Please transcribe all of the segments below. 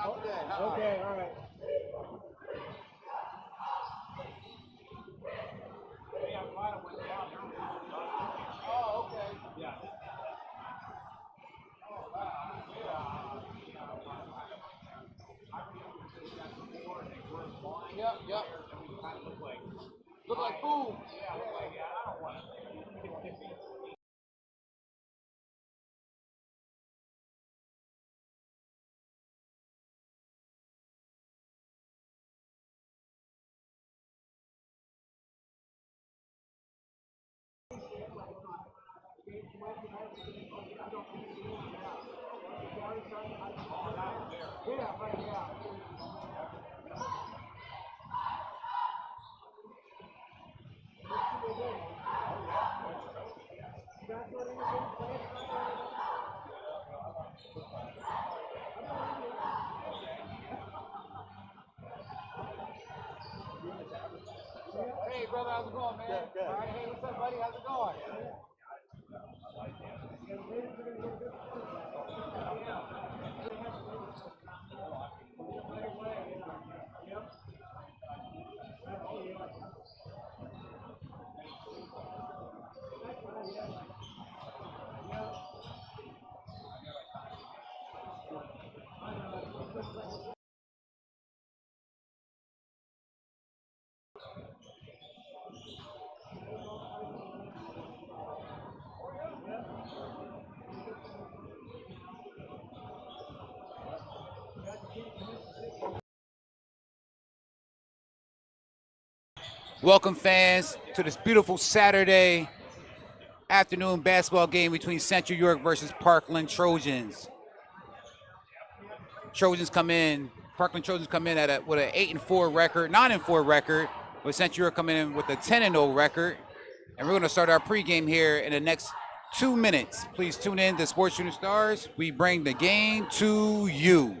Okay, all right. Oh, okay. Yeah. Yep. Look like food. Hey, brother, how's it going, man? Good. All right, hey, what's up, buddy? How's it going? Welcome, fans, to this beautiful Saturday afternoon basketball game between Central York versus Parkland Trojans. Parkland Trojans come in with an 8-4 record, 9-4 record, with Central York coming in with a 10-0 record. And we're going to start our pregame here in the next 2 minutes. Please tune in to Sports Shooting Stars. We bring the game to you.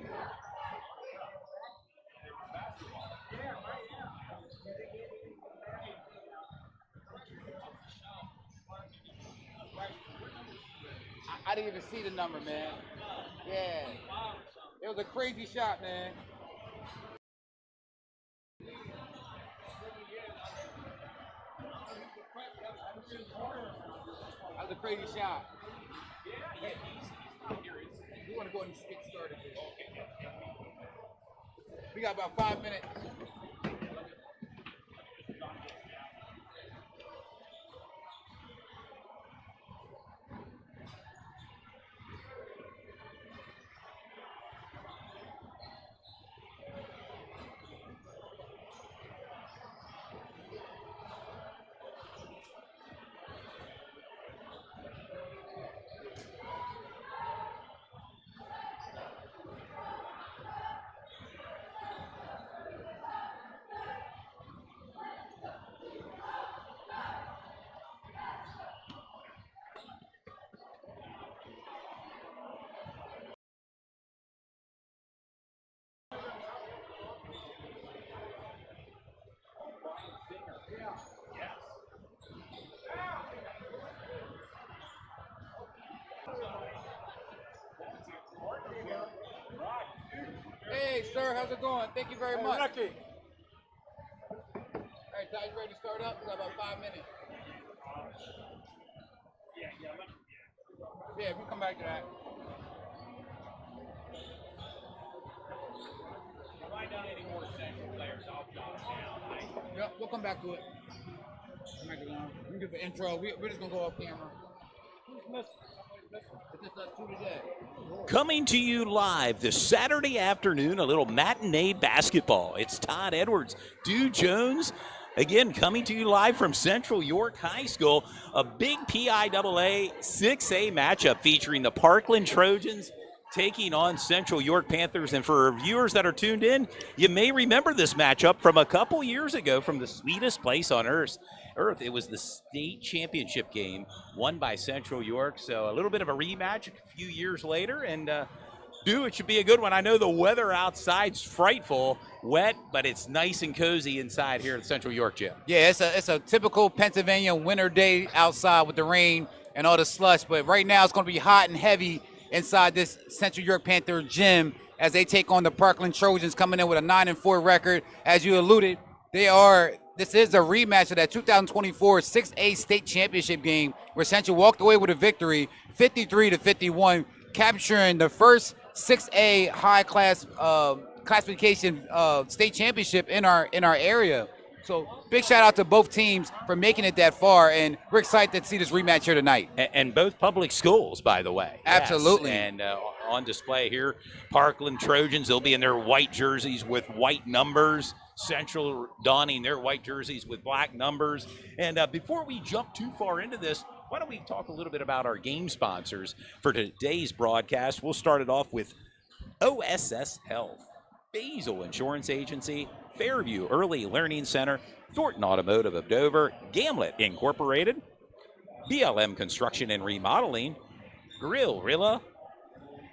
I didn't even see the number, man. Yeah. It was a crazy shot, man. That was a crazy shot. We want to go ahead and get started here. We got about 5 minutes. Hey, sir, how's it going? Thank you very much. Lucky. All right, Ty, you ready to start up? We got about 5 minutes. Yeah, we come back to that. Write down any more Central players, I'll jot them down. Yep, we'll come back to it. We can do the intro. We're just going to go off camera. It's just us two today. Coming to you live this Saturday afternoon, a little matinee basketball. It's Todd Edwards, Dew Jones, again coming to you live from Central York High School. A big PIAA 6A matchup featuring the Parkland Trojans taking on Central York Panthers. And for viewers that are tuned in, you may remember this matchup from a couple years ago from the sweetest place on earth. It was the state championship game won by Central York. So a little bit of a rematch a few years later. And it should be a good one. I know the weather outside's frightful, wet, but it's nice and cozy inside here at Central York Gym. Yeah, it's a typical Pennsylvania winter day outside with the rain and all the slush. But right now it's going to be hot and heavy inside this Central York Panther gym as they take on the Parkland Trojans, coming in with a 9-4 record. As you alluded, this is a rematch of that 2024 6A state championship game where Central walked away with a victory, 53-51, capturing the first 6A high class classification state championship in our area. So big shout out to both teams for making it that far, and we're excited to see this rematch here tonight. And both public schools, by the way. Absolutely. Yes. And on display here, Parkland Trojans, they'll be in their white jerseys with white numbers. Central donning their white jerseys with black numbers. And before we jump too far into this, why don't we talk a little bit about our game sponsors for today's broadcast. We'll start it off with OSS Health, Basil Insurance Agency, Fairview Early Learning Center, Thornton Automotive of Dover, Gamlet Incorporated, BLM Construction and Remodeling, Grilla,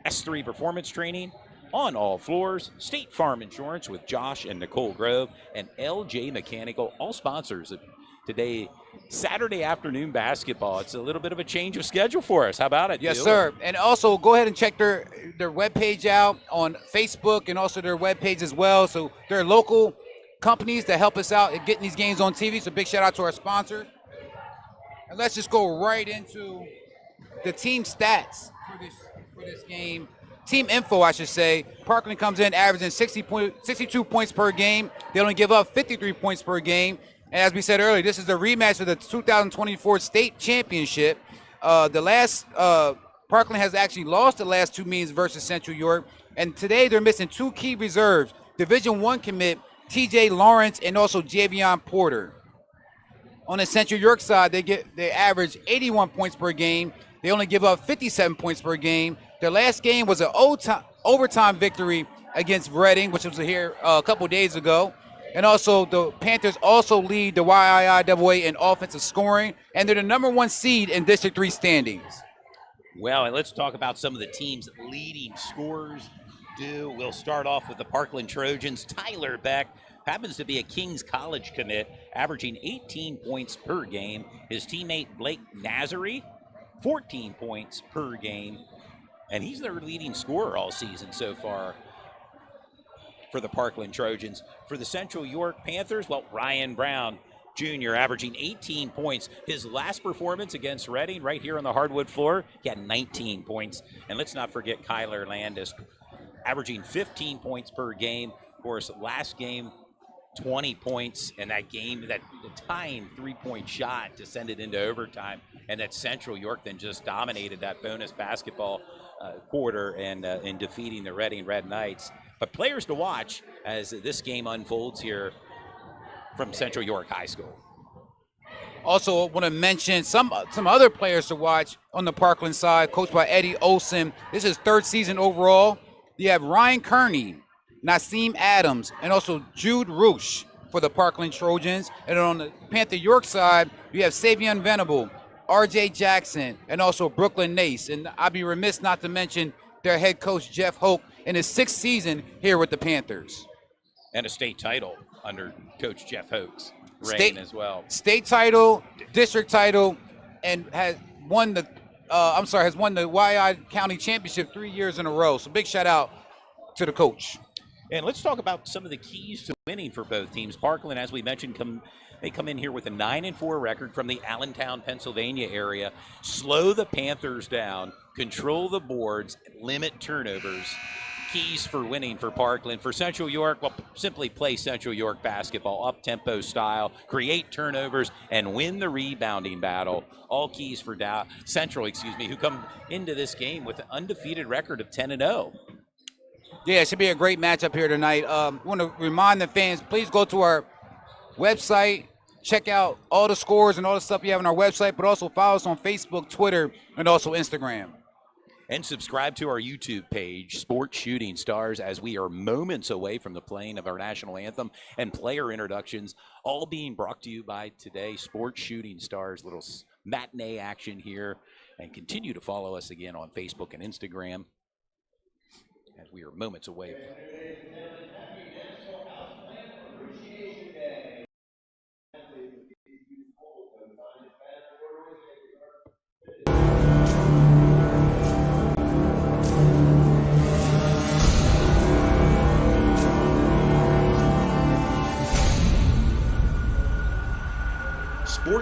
S3 Performance Training, On All Floors, State Farm Insurance with Josh and Nicole Grove, and LJ Mechanical, all sponsors of today, Saturday afternoon basketball. It's a little bit of a change of schedule for us. How about it? Yes, sir. And also go ahead and check their webpage out on Facebook and also their webpage as well. So they're local companies that help us out at getting these games on TV. So big shout out to our sponsors. And let's just go right into the team stats for this game. Team info, I should say. Parkland comes in averaging 62 points per game. They only give up 53 points per game. And as we said earlier, this is the rematch of the 2024 state championship. Parkland has actually lost the last two meetings versus Central York. And today they're missing two key reserves. Division I commit TJ Lawrence and also Javion Porter. On the Central York side, they average 81 points per game. They only give up 57 points per game. Their last game was an overtime victory against Reading, which was here a couple days ago. And also, the Panthers also lead the YIIAA in offensive scoring, and they're the #1 seed in District 3 standings. Well, and let's talk about some of the team's leading scorers. We'll start off with the Parkland Trojans. Tyler Beck happens to be a King's College commit, averaging 18 points per game. His teammate Blake Nazary, 14 points per game. And he's their leading scorer all season so far for the Parkland Trojans. For the Central York Panthers, well, Ryan Brown Jr. averaging 18 points. His last performance against Reading right here on the hardwood floor, he had 19 points. And let's not forget Kyler Landis averaging 15 points per game. Of course, last game, 20 points, and that game, the tying three-point shot to send it into overtime. And that Central York then just dominated that bonus basketball quarter and in defeating the Reading Red Knights. But players to watch as this game unfolds here from Central York High School. Also, want to mention some other players to watch on the Parkland side, coached by Eddie Olson. This is third season overall. You have Ryan Kearney, Nassim Adams, and also Jude Roosh for the Parkland Trojans. And on the Panther York side, you have Savion Venable, R.J. Jackson, and also Brooklyn Nace. And I'd be remiss not to mention their head coach, Jeff Hoke, in his 6th season here with the Panthers. And a state title under Coach Jeff Hoke's reign as well. State title, district title, and has won the YI County Championship 3 years in a row. So big shout out to the coach. And let's talk about some of the keys to winning for both teams. Parkland, as we mentioned, they come in here with a 9-4 record from the Allentown, Pennsylvania area. Slow the Panthers down, control the boards, limit turnovers. Keys for winning for Parkland. For Central York, well, simply play Central York basketball, up-tempo style, create turnovers, and win the rebounding battle. All keys for Central, who come into this game with an undefeated record of 10-0. Yeah, it should be a great matchup here tonight. I want to remind the fans, please go to our website, check out all the scores and all the stuff you have on our website, but also follow us on Facebook, Twitter, and also Instagram. And subscribe to our YouTube page, Sports Shooting Stars, as we are moments away from the playing of our national anthem and player introductions, all being brought to you by today, Sports Shooting Stars, little matinee action here. And continue to follow us again on Facebook and Instagram, as we are moments away.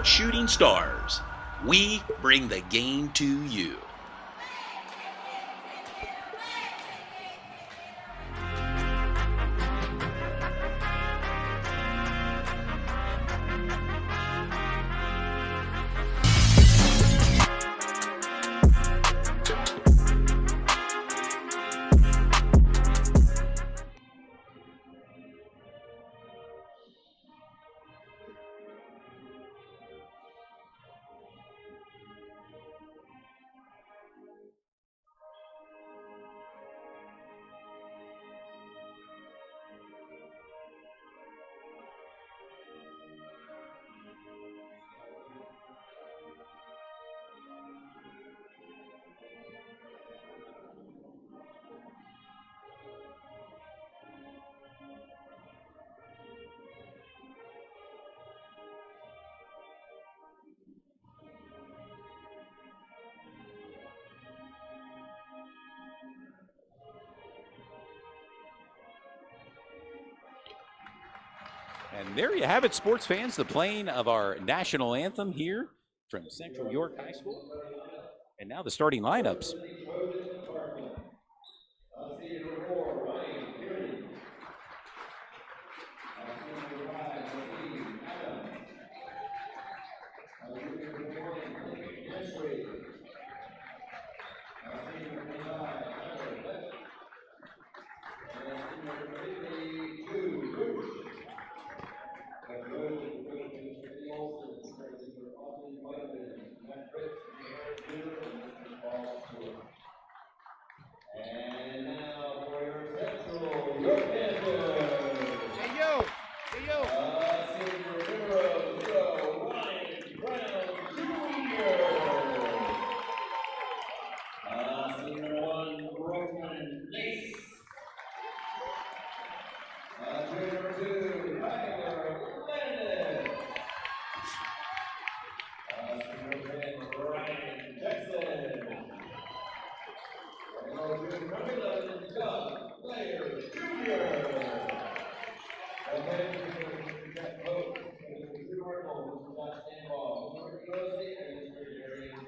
Sports Shooting Stars. We bring the game to you. And there you have it, sports fans, the playing of our national anthem here from Central York High School. And now the starting lineups.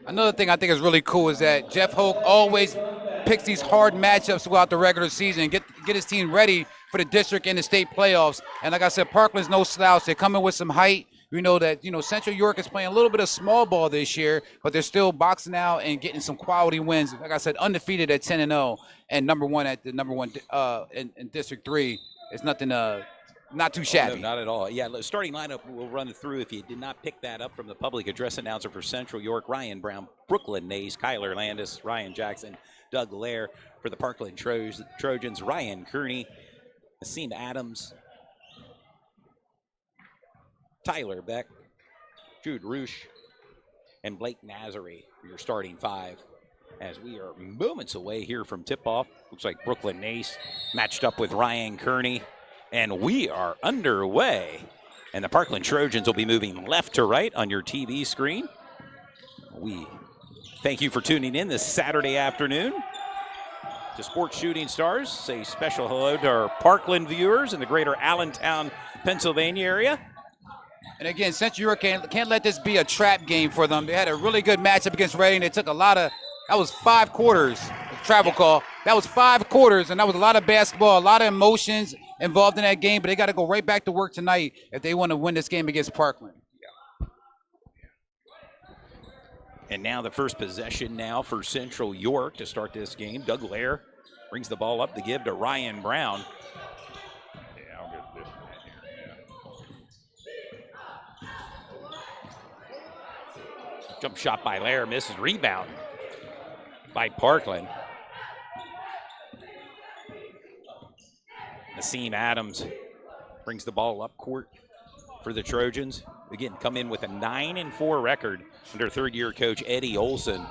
Another thing I think is really cool is that Jeff Hoke always picks these hard matchups throughout the regular season, get his team ready for the district and the state playoffs. And like I said, Parkland's no slouch. They're coming with some height. We know that, Central York is playing a little bit of small ball this year, but they're still boxing out and getting some quality wins. Like I said, undefeated at 10-0 and number one in District 3. It's nothing not too shabby. No, not at all. Yeah, starting lineup, we'll run it through. If you did not pick that up from the public address announcer for Central York, Ryan Brown, Brooklyn Nays, Kyler Landis, Ryan Jackson, Doug Lair. For the Parkland Trojans, Ryan Kearney, Nassim Adams, Tyler Beck, Jude Roosh, and Blake Nazary for your starting five. As we are moments away here from tip-off. Looks like Brooklyn Nace matched up with Ryan Kearney. And we are underway. And the Parkland Trojans will be moving left to right on your TV screen. We thank you for tuning in this Saturday afternoon to Sports Shooting Stars. Say special hello to our Parkland viewers in the greater Allentown, Pennsylvania area. And again, Central York can't let this be a trap game for them. They had a really good matchup against Reading. They took that was 5 quarters, travel call. That was 5 quarters, and that was a lot of basketball, a lot of emotions involved in that game, but they got to go right back to work tonight if they want to win this game against Parkland. And now the first possession now for Central York to start this game. Doug Lair brings the ball up to give to Ryan Brown. Yeah, I'll get this one here, Jump shot by Lair, misses. Rebound by Parkland. Nassim Adams brings the ball up court for the Trojans. Again, come in with a 9-4 record under third-year coach Eddie Olson.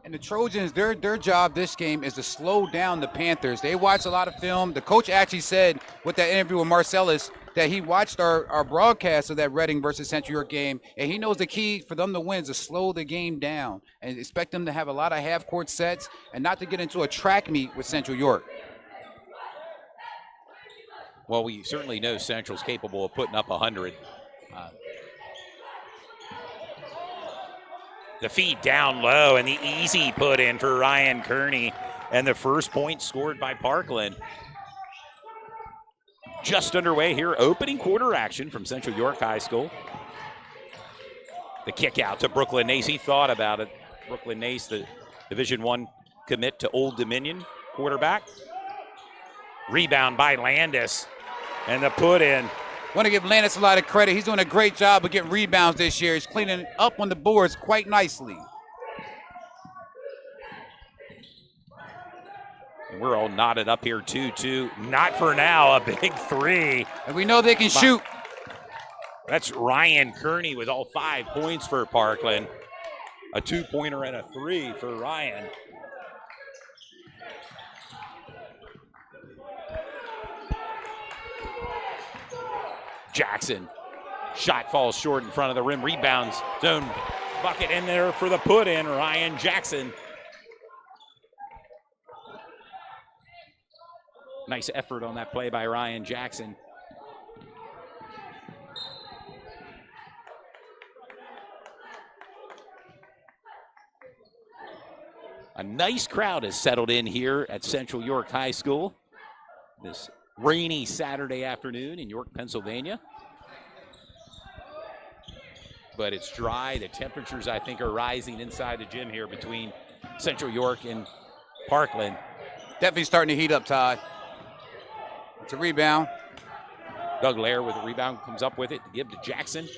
And the Trojans, their job this game is to slow down the Panthers. They watch a lot of film. The coach actually said with that interview with Marcellus that he watched our broadcast of that Reading versus Central York game, and he knows the key for them to win is to slow the game down and expect them to have a lot of half-court sets and not to get into a track meet with Central York. Well, we certainly know Central's capable of putting up 100. The feed down low and the easy put in for Ryan Kearney. And the first point scored by Parkland. Just underway here, opening quarter action from Central York High School. The kick out to Brooklyn Nace. He thought about it. Brooklyn Nace, the Division I commit to Old Dominion quarterback. Rebound by Landis. And the put in. Want to give Landis a lot of credit. He's doing a great job of getting rebounds this year. He's cleaning up on the boards quite nicely. And we're all knotted up here, 2-2. Not for now, a big three. And we know they can shoot. That's Ryan Kearney with all 5 points for Parkland. A 2-pointer and a 3 for Ryan. Jackson. Shot falls short in front of the rim. Rebounds. Zone bucket in there for the put in. Ryan Jackson. Nice effort on that play by Ryan Jackson. A nice crowd has settled in here at Central York High School this rainy Saturday afternoon in York, Pennsylvania. But it's dry. The temperatures, I think, are rising inside the gym here between Central York and Parkland. Definitely starting to heat up, Todd. It's a rebound. Doug Lair with the rebound, comes up with it to give to Jackson.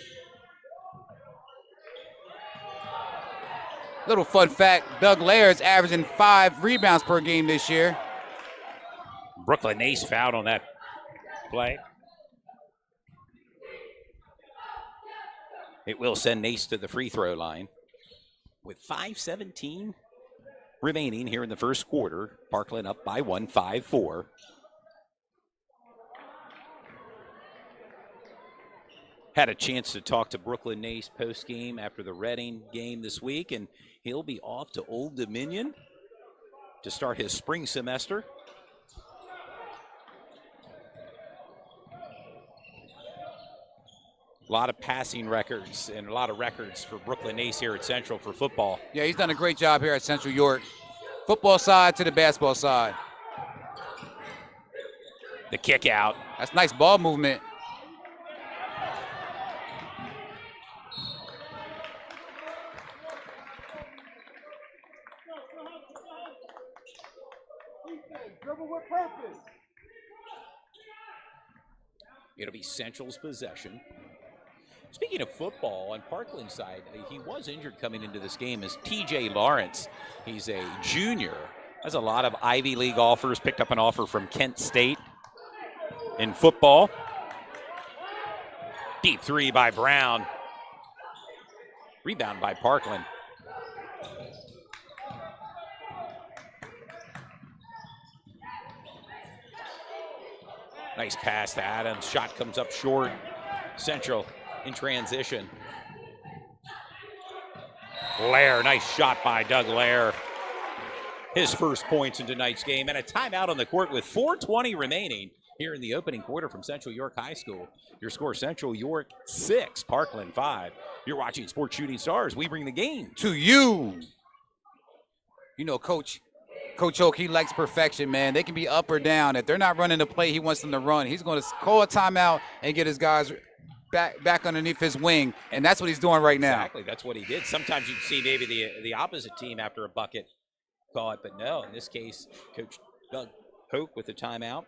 Little fun fact, Doug Lair is averaging 5 rebounds per game this year. Brooklyn Nace fouled on that play. It will send Nace to the free throw line. With 5:17 remaining here in the first quarter, Parkland up by 1, 5-4. Had a chance to talk to Brooklyn Nace post-game after the Reading game this week, and he'll be off to Old Dominion to start his spring semester. A lot of passing records and a lot of records for Brooklyn Nace here at Central for football. Yeah, he's done a great job here at Central York. Football side to the basketball side. The kick out. That's nice ball movement. It'll be Central's possession. Speaking of football, on Parkland's side, he was injured coming into this game as TJ Lawrence. He's a junior. Has a lot of Ivy League offers, picked up an offer from Kent State in football. Deep three by Brown. Rebound by Parkland. Nice pass to Adams. Shot comes up short. Central in transition. Lair, nice shot by Doug Lair. His first points in tonight's game, and a timeout on the court with 4:20 remaining here in the opening quarter from Central York High School. Your score, Central York 6, Parkland 5. You're watching Sports Shooting Stars. We bring the game to you. You know, Coach Oak, he likes perfection, man. They can be up or down. If they're not running the play he wants them to run, he's going to call a timeout and get his guys back underneath his wing, and that's what he's doing right now. Exactly, that's what he did. Sometimes you'd see maybe the opposite team after a bucket call it, but no, in this case, Coach Doug Hoke with the timeout.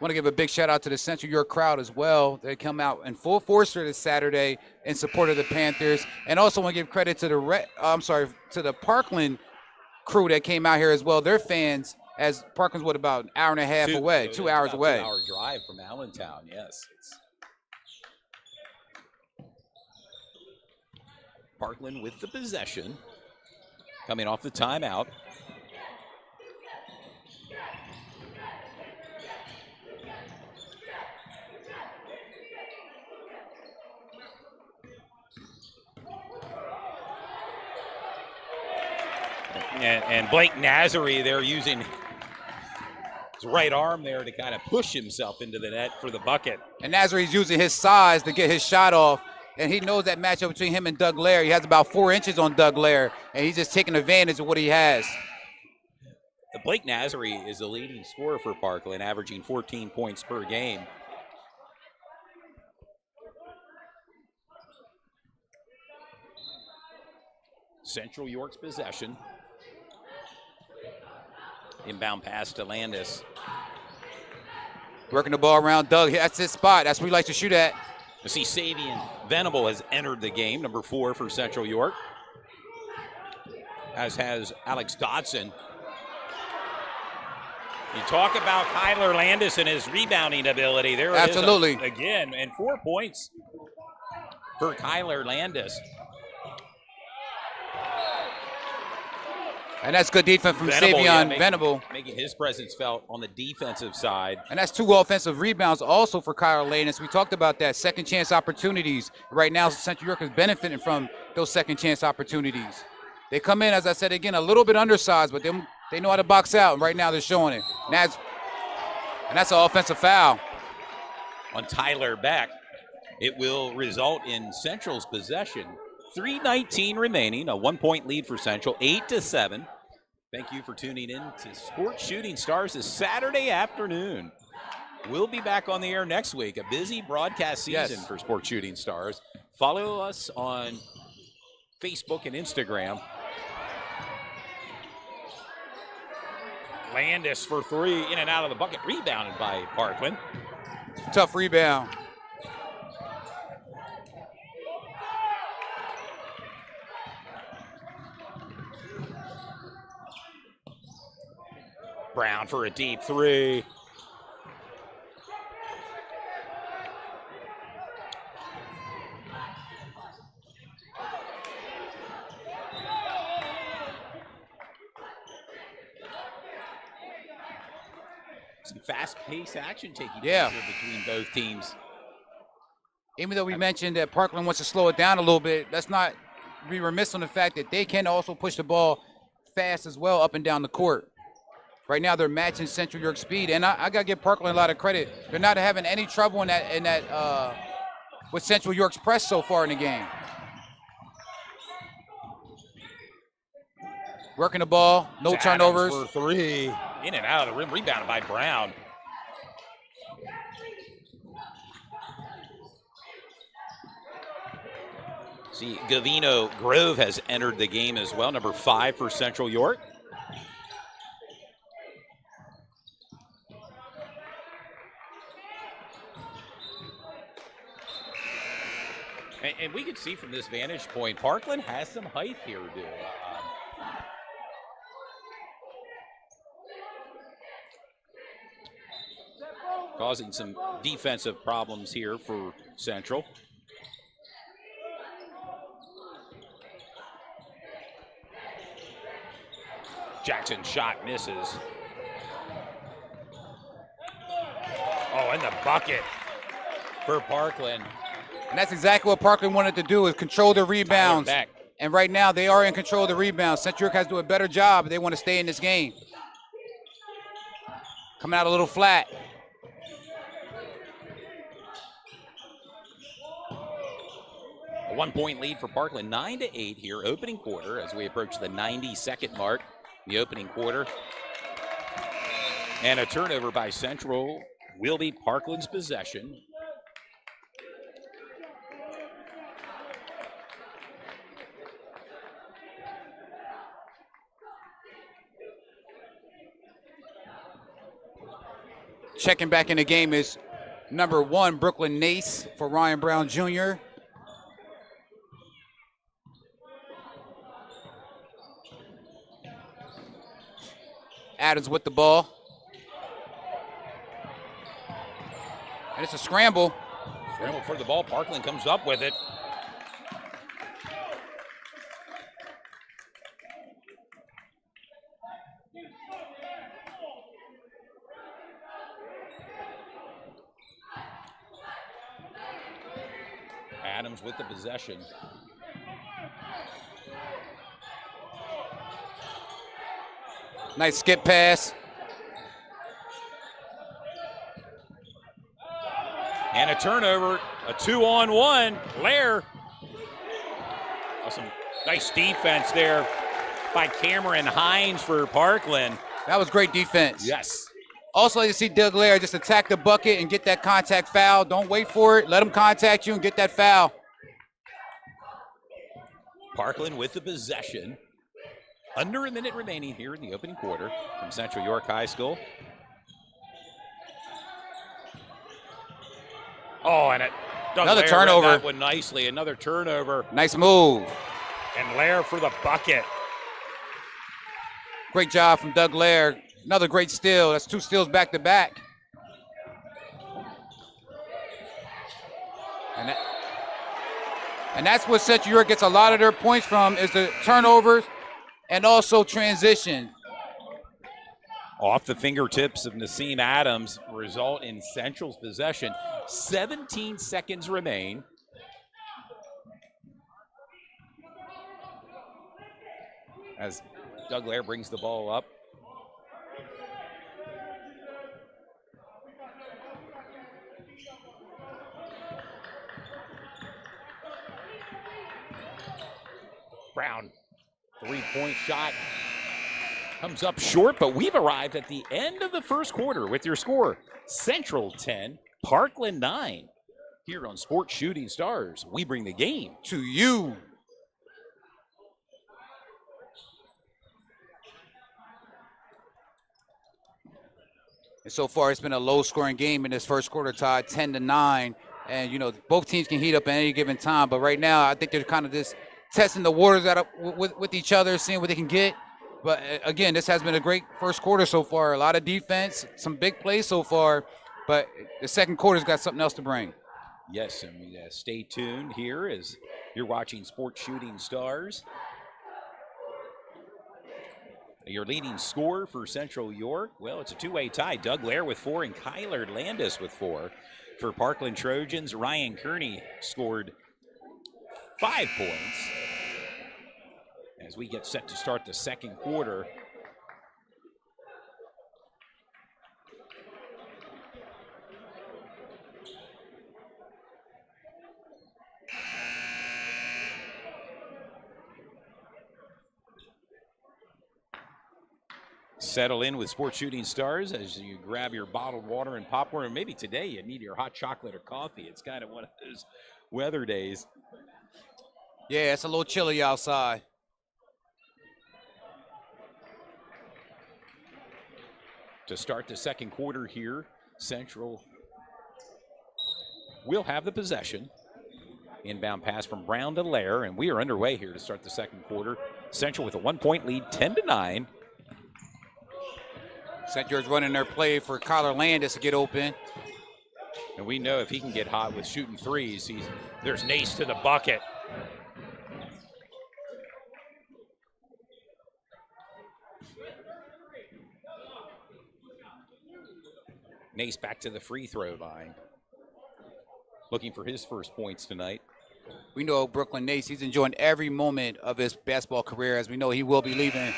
Want to give a big shout out to the Central York crowd as well. They come out in full force this Saturday in support of the Panthers, and also want to give credit to the Parkland crew that came out here as well. Their fans, as Parkland's about an hour and a half away, 2 hours away. 2 hour drive from Allentown, yes. Parkland with the possession, coming off the timeout. And Blake Nazary there using his right arm there to kind of push himself into the net for the bucket. And Nazary's using his size to get his shot off. and he knows that matchup between him and Doug Lair. He has about 4 inches on Doug Lair, and he's just taking advantage of what he has. Blake Nasri is the leading scorer for Parkland, averaging 14 points per game. Central York's possession. Inbound pass to Landis. Working the ball around Doug. That's his spot. That's what he likes to shoot at. You see Savian Venable has entered the game, number 4 for Central York, as has Alex Dodson. You talk about Kyler Landis and his rebounding ability. There it is again, and 4 points for Kyler Landis. And that's good defense from Savion Venable. Making his presence felt on the defensive side. And that's 2 offensive rebounds also for Kyle Landis. We talked about that, second chance opportunities. Right now, Central York is benefiting from those second chance opportunities. They come in, as I said again, a little bit undersized, but they know how to box out. And right now they're showing it. And that's an offensive foul. On Tyler Beck, it will result in Central's possession. 3:19 remaining, a 1-point lead for Central, 8-7. Thank you for tuning in to Sports Shooting Stars this Saturday afternoon. We'll be back on the air next week, a busy broadcast season for Sports Shooting Stars. Follow us on Facebook and Instagram. Landis for 3, in and out of the bucket, rebounded by Parkland. Tough rebound. Brown for a deep 3. Some fast-paced action taking place here between both teams. Even though we mentioned that Parkland wants to slow it down a little bit, let's not be remiss on the fact that they can also push the ball fast as well up and down the court. Right now, they're matching Central York speed, and I got to give Parkland a lot of credit. They're not having any trouble in that with Central York's press so far in the game. Working the ball, no turnovers. For 3, in and out of the rim, rebounded by Brown. See, Gavino Grove has entered the game as well, number 5 for Central York. And we can see from this vantage point, Parkland has some height here, dude. Causing some defensive problems here for Central. Jackson's shot misses. Oh, and the bucket for Parkland. And that's exactly what Parkland wanted to do, is control the rebounds. And right now, they are in control of the rebounds. Central York has to do a better job if they want to stay in this game. Coming out a little flat. A 1-point lead for Parkland, 9-8 here, opening quarter, as we approach the 90-second mark in the opening quarter. And a turnover by Central will be Parkland's possession. Checking back in the game is number 1, Brooklyn Nace for Ryan Brown Jr. Adams with the ball. And it's a scramble. Scramble for the ball. Parkland comes up with it. Adams with the possession. Nice skip pass. And a turnover. A 2-on-1. Lair. Some nice defense there by Cameron Hines for Parkland. That was great defense. Yes. Also, like to see Doug Lair just attack the bucket and get that contact foul. Don't wait for it. Let him contact you and get that foul. Parkland with the possession. Under a minute remaining here in the opening quarter from Central York High School. Oh, and another turnover. That one nicely. Another turnover. Nice move. And Lair for the bucket. Great job from Doug Lair. Another great steal. That's 2 steals back to back. And that's what Central York gets a lot of their points from, is the turnovers and also transition. Off the fingertips of Nassim Adams, result in Central's possession. 17 seconds remain. As Doug Lair brings the ball up. Brown, 3-point shot comes up short, but we've arrived at the end of the first quarter with your score. Central 10, Parkland 9. Here on Sports Shooting Stars, we bring the game to you. And so far, it's been a low-scoring game in this first quarter, tied 10-9. And, you know, both teams can heat up at any given time. But right now, I think they're kind of just testing the waters out with each other, seeing what they can get. But, again, this has been a great first quarter so far. A lot of defense, some big plays so far. But the second quarter's got something else to bring. Yes, and stay tuned here as you're watching Sports Shooting Stars. Your leading scorer for Central York, well, it's a two-way tie. Doug Lair with 4 and Kyler Landis with 4. For Parkland Trojans, Ryan Kearney scored 5 points. As we get set to start the second quarter. Settle in with Sports Shooting Stars as you grab your bottled water and popcorn, or maybe today you need your hot chocolate or coffee. It's kind of one of those weather days. Yeah, it's a little chilly outside. To start the second quarter here, Central will have the possession. Inbound pass from Brown to Lair, and we are underway here to start the second quarter. Central with a 1-point lead, 10-9. Central York's running their play for Kyler Landis to get open. And we know if he can get hot with shooting threes, there's Nace to the bucket. Nace back to the free throw line. Looking for his first points tonight. We know Brooklyn Nace, he's enjoying every moment of his basketball career, as we know he will be leaving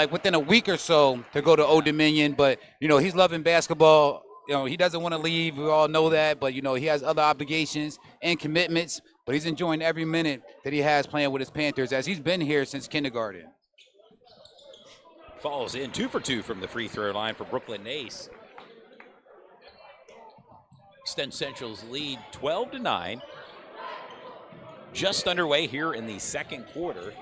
within a week or so to go to Old Dominion. But, you know, he's loving basketball. You know, he doesn't want to leave. We all know that. But, you know, he has other obligations and commitments. But he's enjoying every minute that he has playing with his Panthers, as he's been here since kindergarten. Falls in 2 for 2 from the free throw line for Brooklyn Nace. Extend Central's lead 12-9. Just underway here in the second quarter.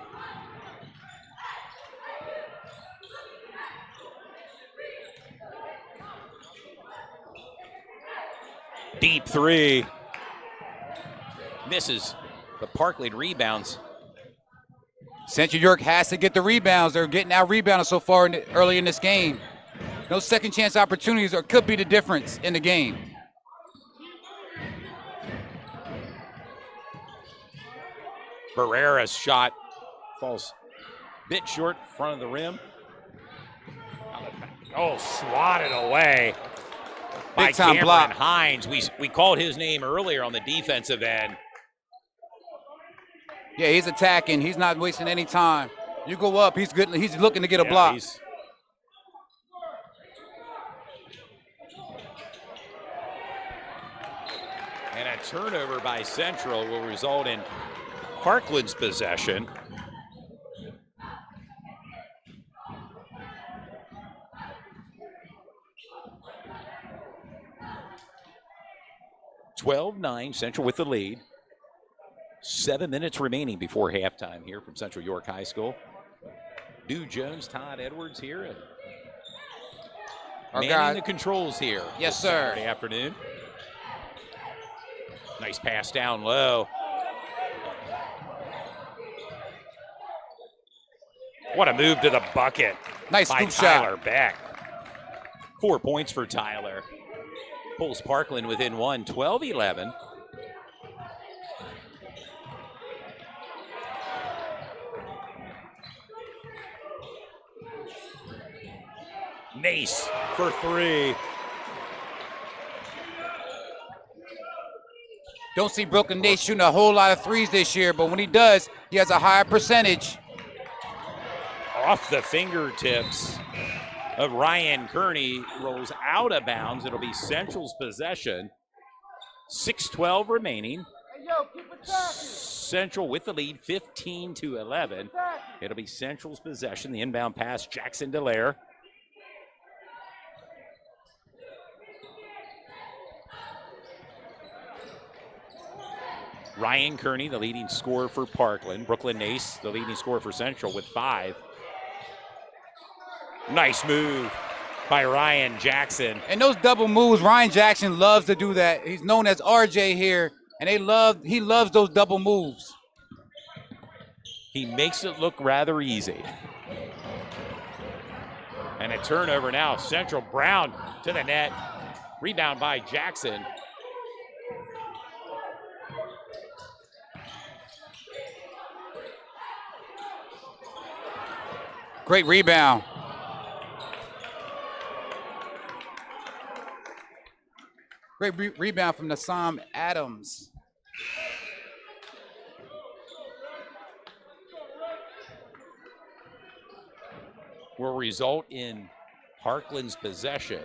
Deep three. Misses. The Parkland rebounds. Central York has to get the rebounds. They're getting out rebounded so far early in this game. Those second chance opportunities could be the difference in the game. Barrera's shot falls a bit short in front of the rim. Oh, swatted away by Cameron block. Hines. We called his name earlier on the defensive end. Yeah, he's attacking. He's not wasting any time. You go up, he's good. He's looking to get a block. And a turnover by Central will result in Parkland's possession. (12-9) Central with the lead. 7 minutes remaining before halftime here from Central York High School. Dew Jones, Todd Edwards here. And manning the controls here. Yes, sir. Saturday afternoon. Nice pass down low. What a move to the bucket. Nice by scoop Tyler shot. Beck. 4 points for Tyler. Pulls Parkland within one, 12-11. Nace for three. Don't see Brooklyn Nate shooting a whole lot of threes this year, but when he does, he has a higher percentage. Off the fingertips of Ryan Kearney, rolls out of bounds. It'll be Central's possession. 6:12 remaining. Central with the lead, 15-11. It'll be Central's possession. The inbound pass, Jackson Dallaire. Ryan Kearney, the leading scorer for Parkland. Brooklyn Nace, the leading scorer for Central with 5. Nice move by Ryan Jackson. And those double moves, Ryan Jackson loves to do that. He's known as RJ here, and he loves those double moves. He makes it look rather easy. And a turnover now. Central. Brown to the net. Rebound by Jackson. Great rebound. Great rebound from Nassam Adams. Will result in Parkland's possession.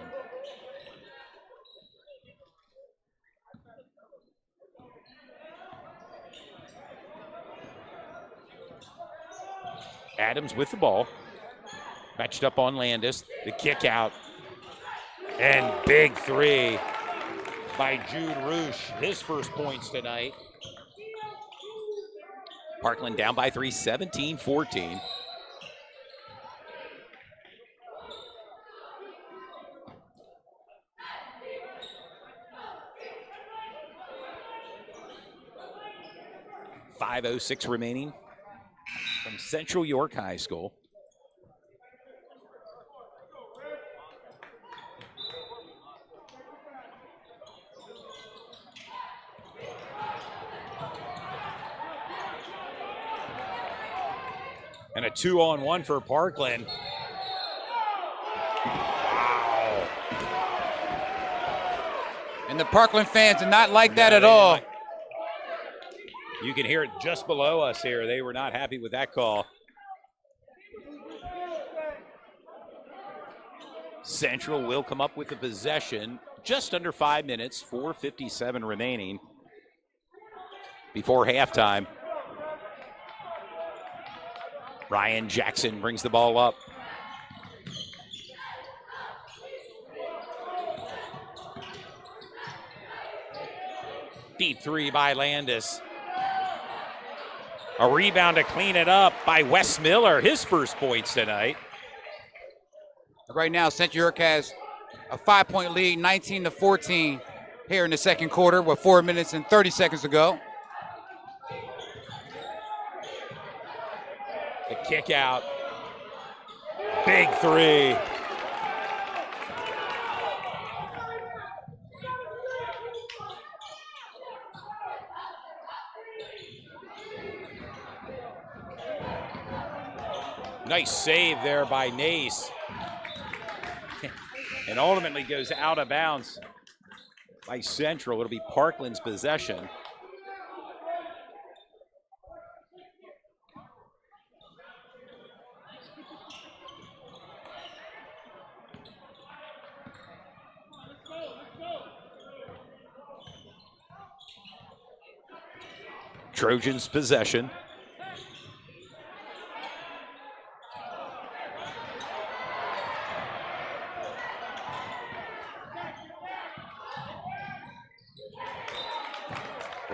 Adams with the ball. Matched up on Landis. The kick out. And big three by Jude Roosh. His first points tonight. Parkland down by 3, 17-14. .506 remaining from Central York High School. And a 2-on-1 for Parkland. Wow. And the Parkland fans did not like that at all. You can hear it just below us here. They were not happy with that call. Central will come up with the possession. Just under 5 minutes, 4:57 remaining before halftime. Ryan Jackson brings the ball up. Deep three by Landis. A rebound to clean it up by Wes Miller, his first points tonight. Right now, Central York has a 5-point lead, 19-14 here in the second quarter with 4 minutes and 30 seconds to go. The kick out. Big three. Nice save there by Nace. And ultimately goes out of bounds by Central. It'll be Parkland's possession. Trojans possession.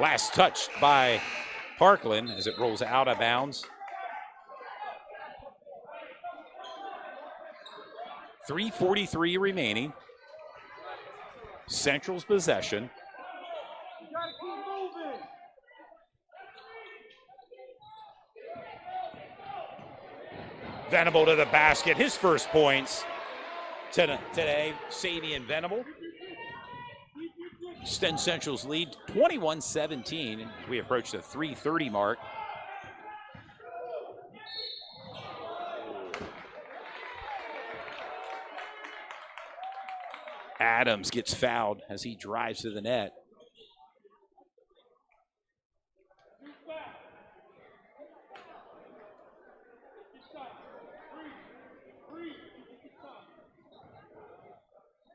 Last touched by Parkland as it rolls out of bounds. 3:43 remaining. Central's possession. Venable to the basket. His first points today. Sabian Venable. Extends Central's lead 21-17. We approach the 3:30 mark. Adams gets fouled as he drives to the net.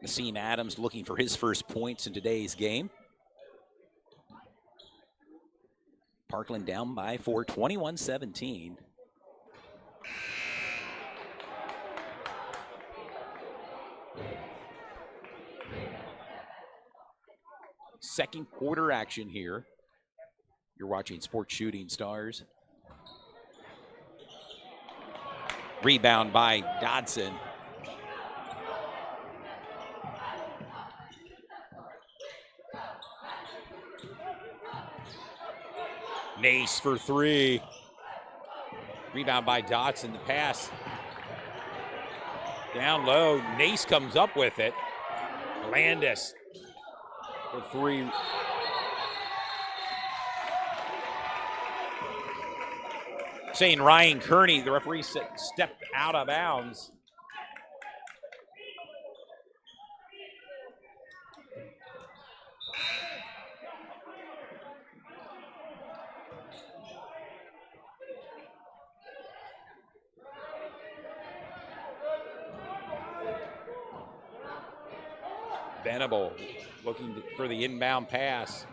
Nassim Adams looking for his first points in today's game. Parkland down by 4, 21-17. Second quarter action here. You're watching Sports Shooting Stars. Rebound by Dodson. Nace for three. Rebound by Dodson. The pass down low. Nace comes up with it. Landis for three. Saying Ryan Kearney, the referee stepped out of bounds. Venable looking for the inbound pass.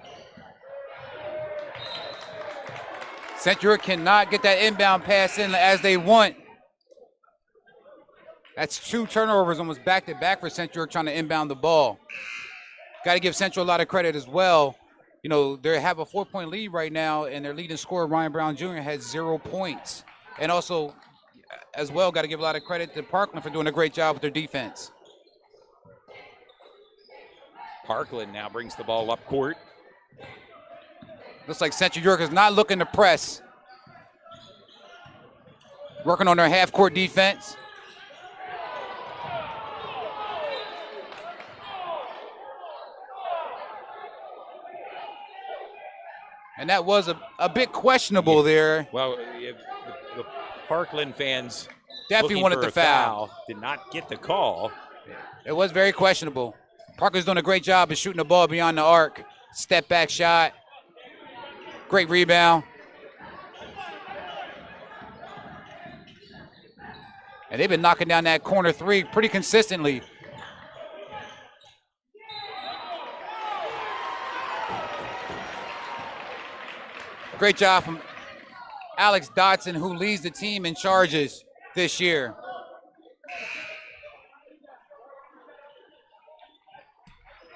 Central York cannot get that inbound pass in as they want. That's 2 turnovers almost back to back for Central York trying to inbound the ball. Got to give Central a lot of credit as well. You know, they have a 4-point lead right now, and their leading scorer, Ryan Brown Jr., has 0 points. And also, as well, got to give a lot of credit to Parkland for doing a great job with their defense. Parkland now brings the ball up court. Looks like Central York is not looking to press. Working on their half-court defense. And that was a bit questionable there. Well, the Parkland fans definitely wanted the foul. Did not get the call. It was very questionable. Parkland's doing a great job of shooting the ball beyond the arc. Step back shot. Great rebound. And they've been knocking down that corner three pretty consistently. Great job from Alex Dotson, who leads the team in charges this year.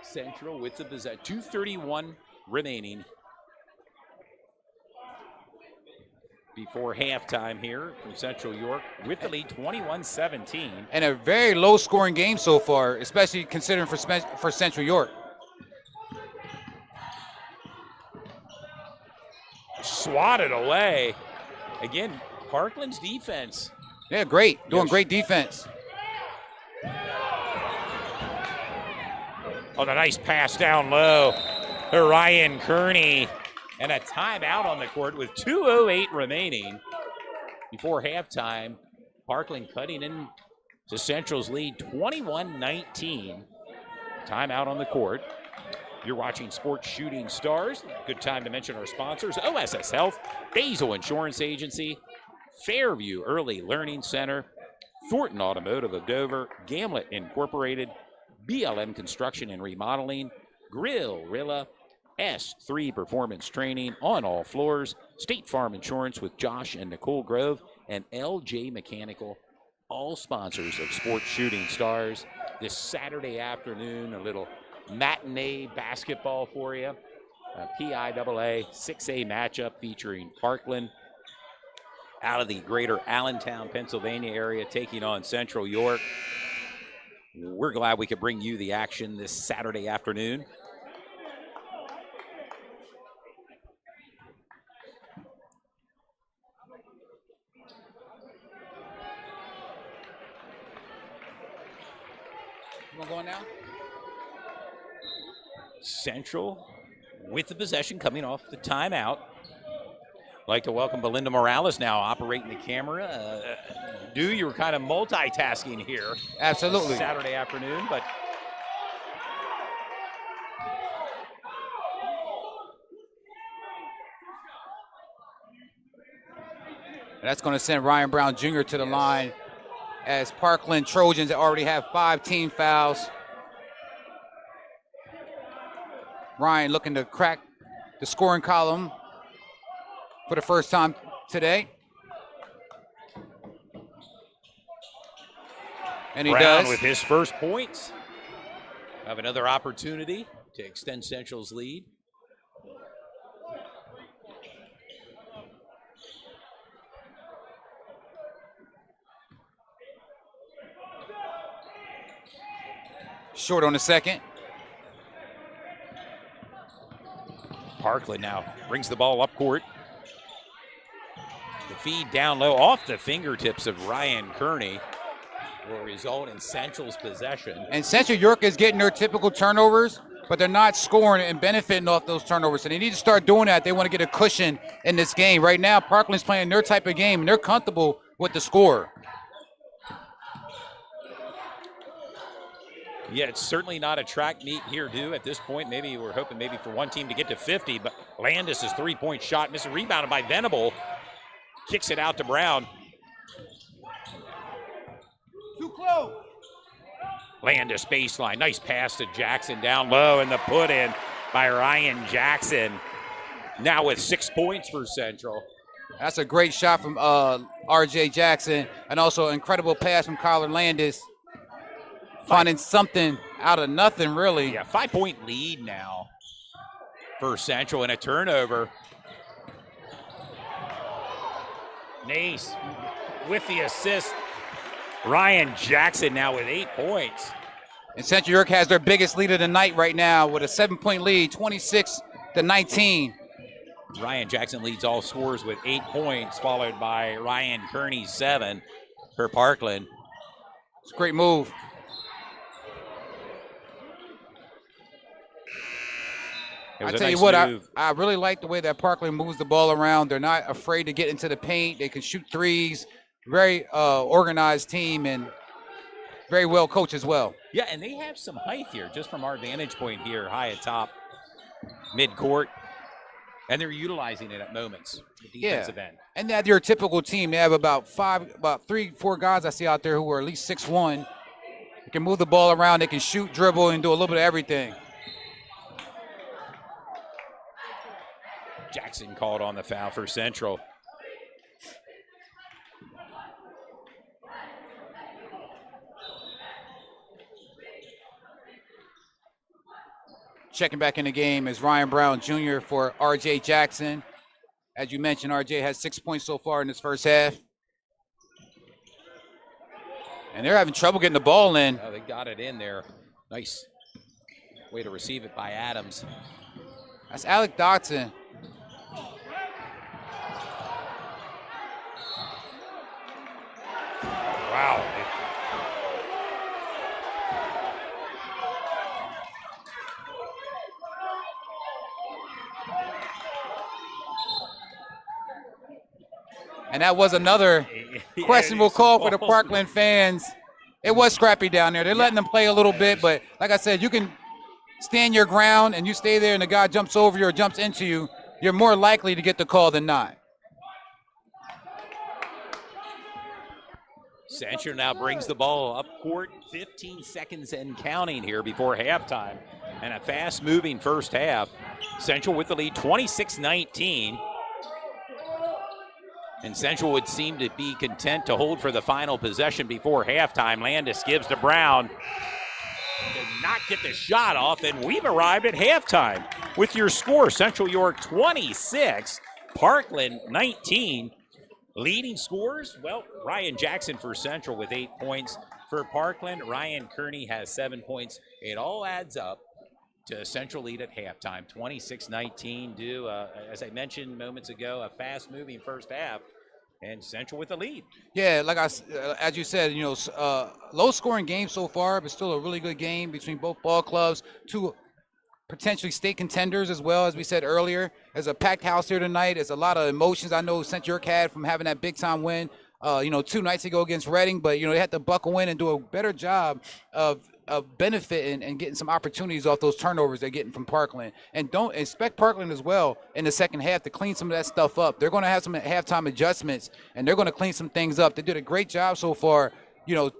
Central with the possession. 2:31 remaining before halftime here from Central York with the lead 21-17. And a very low-scoring game so far, especially considering for Central York. Swatted away. Again, Parkland's defense. Yeah, great. Doing great defense. Oh, the nice pass down low to Ryan Kearney. And a timeout on the court with 2:08 remaining before halftime. Parkland cutting in to Central's lead 21-19. Timeout on the court. You're watching Sports Shooting Stars. Good time to mention our sponsors: OSS Health, Basil Insurance Agency, Fairview Early Learning Center, Thornton Automotive of Dover, Gamlet Incorporated, BLM Construction and Remodeling, Grilla, S3 Performance Training on all floors, State Farm Insurance with Josh and Nicole Grove, and LJ Mechanical, all sponsors of Sports Shooting Stars. This Saturday afternoon, a little matinee basketball for you. A PIAA 6A matchup featuring Parkland out of the greater Allentown, Pennsylvania area, taking on Central York. We're glad we could bring you the action this Saturday afternoon. Going now? Central with the possession coming off the timeout. I'd like to welcome Belinda Morales now operating the camera. You were kind of multitasking here. Absolutely. Saturday afternoon, but that's going to send Ryan Brown Jr. to the line, as Parkland Trojans already have 5 team fouls. Ryan looking to crack the scoring column for the first time today. And he Brown does. with his first points. Have another opportunity to extend Central's lead. Short on the second. Parkland now brings the ball up court. The feed down low off the fingertips of Ryan Kearney will result in Central's possession. And Central York is getting their typical turnovers, but they're not scoring and benefiting off those turnovers. So they need to start doing that. They want to get a cushion in this game. Right now, Parkland's playing their type of game, and they're comfortable with the score. Yeah, it's certainly not a track meet here, at this point. Maybe we're hoping maybe for one team to get to 50, but Landis' three-point shot misses, rebounded by Venable. Kicks it out to Brown. Too close. Landis baseline. Nice pass to Jackson down low, and the put in by Ryan Jackson. Now with 6 points for Central. That's a great shot from R.J. Jackson, and also an incredible pass from Kyler Landis. Finding something out of nothing, really. Yeah, 5-point lead now for Central, and a turnover. Nace with the assist. Ryan Jackson now with 8 points. And Central York has their biggest lead of the night right now with a 7-point lead, 26-19. Ryan Jackson leads all scorers with 8 points, followed by Ryan Kearney, 7 for Parkland. It's a great move. I tell you what, I really like the way that Parkland moves the ball around. They're not afraid to get into the paint. They can shoot threes. Very organized team and very well coached as well. Yeah, and they have some height here, just from our vantage point here, high atop midcourt. And they're utilizing it at moments, the defensive end. And they're your typical team. They have about 3, 4 guys I see out there who are at least 6'1". They can move the ball around. They can shoot, dribble, and do a little bit of everything. Jackson called on the foul for Central. Checking back in the game is Ryan Brown Jr. for R.J. Jackson. As you mentioned, R.J. has 6 points so far in this first half. And they're having trouble getting the ball in. Oh, they got it in there. Nice way to receive it by Adams. That's Alec Dotson. Wow. And that was another questionable call for the Parkland fans. It was scrappy down there. They're letting them play a little bit, but like I said, you can stand your ground and you stay there and the guy jumps over you or jumps into you, you're more likely to get the call than not. Central now brings the ball up court, 15 seconds and counting here before halftime. And a fast-moving first half. Central with the lead, 26-19. And Central would seem to be content to hold for the final possession before halftime. Landis gives to Brown. Did not get the shot off, and we've arrived at halftime with your score. Central York 26, Parkland 19. Leading scorers, well, Ryan Jackson for Central with 8 points. For Parkland, Ryan Kearney has 7 points. It all adds up to a Central lead at halftime, 26-19, due, as I mentioned moments ago, a fast-moving first half, and Central with the lead. Yeah, like as you said, low-scoring game so far, but still a really good game between both ball clubs. Two potentially state contenders as well, as we said earlier. There's a packed house here tonight. There's a lot of emotions I know Central York had from having that big-time win, 2 nights ago against Reading, but, they had to buckle in and do a better job of benefiting and getting some opportunities off those turnovers they're getting from Parkland. And don't expect Parkland as well in the second half to clean some of that stuff up. They're going to have some halftime adjustments, and they're going to clean some things up. They did a great job so far,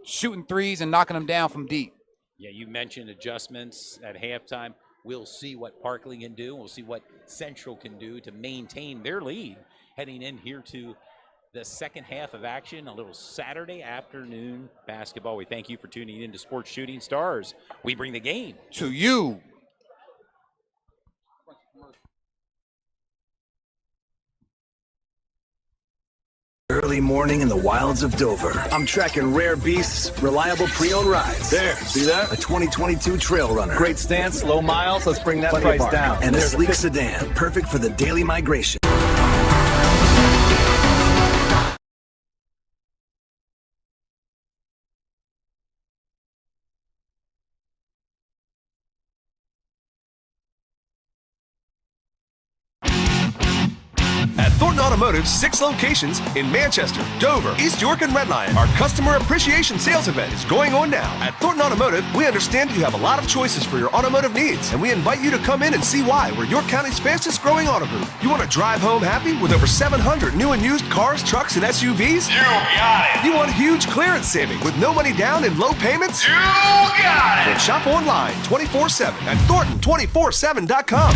shooting threes and knocking them down from deep. Yeah, you mentioned adjustments at halftime. We'll see what Parkland can do. We'll see what Central can do to maintain their lead heading in here to the second half of action, a little Saturday afternoon basketball. We thank you for tuning in to Sports Shooting Stars. We bring the game to you. Early morning in the wilds of Dover. I'm tracking rare beasts, reliable pre-owned rides. There, see that? A 2022 Trail Runner. Great stance, low miles. Let's bring that price down. And a sleek sedan, perfect for the daily migration. At Thornton Automotive's 6 locations in Manchester, Dover, East York, and Red Lion, our Customer Appreciation Sales event is going on now. At Thornton Automotive, we understand you have a lot of choices for your automotive needs, and we invite you to come in and see why we're York County's fastest growing auto group. You want to drive home happy with over 700 new and used cars, trucks, and SUVs? You got it! You want huge clearance savings with no money down and low payments? You got it! Then shop online 24/7 at Thornton247.com.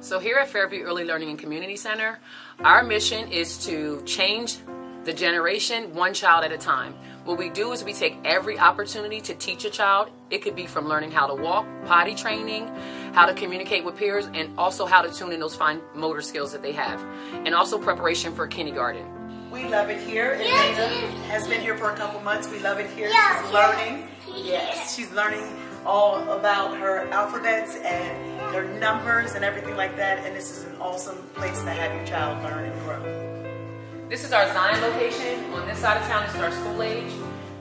So here at Fairview Early Learning and Community Center, our mission is to change the generation one child at a time. What we do is we take every opportunity to teach a child. It could be from learning how to walk, potty training, how to communicate with peers, and also how to tune in those fine motor skills that they have, and also preparation for kindergarten. We love it here. And Lena has been here for a couple months. We love it here. She's learning. Yes, she's learning all about her alphabets and her numbers and everything like that. And this is an awesome place to have your child learn and grow. This is our Zion location. On this side of town is our school age.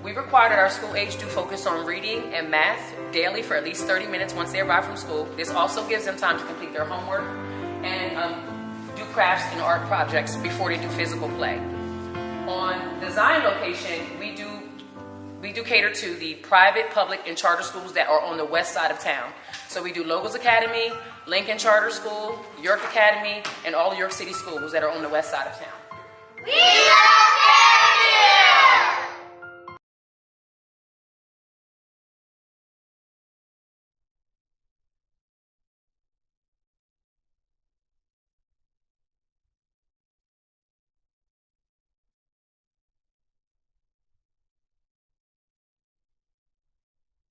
We require that our school age do focus on reading and math daily for at least 30 minutes once they arrive from school. This also gives them time to complete their homework and do crafts and art projects before they do physical play. On the Zion location, we do cater to the private, public, and charter schools that are on the west side of town. So we do Logos Academy, Lincoln Charter School, York Academy, and all York City schools that are on the west side of town. We love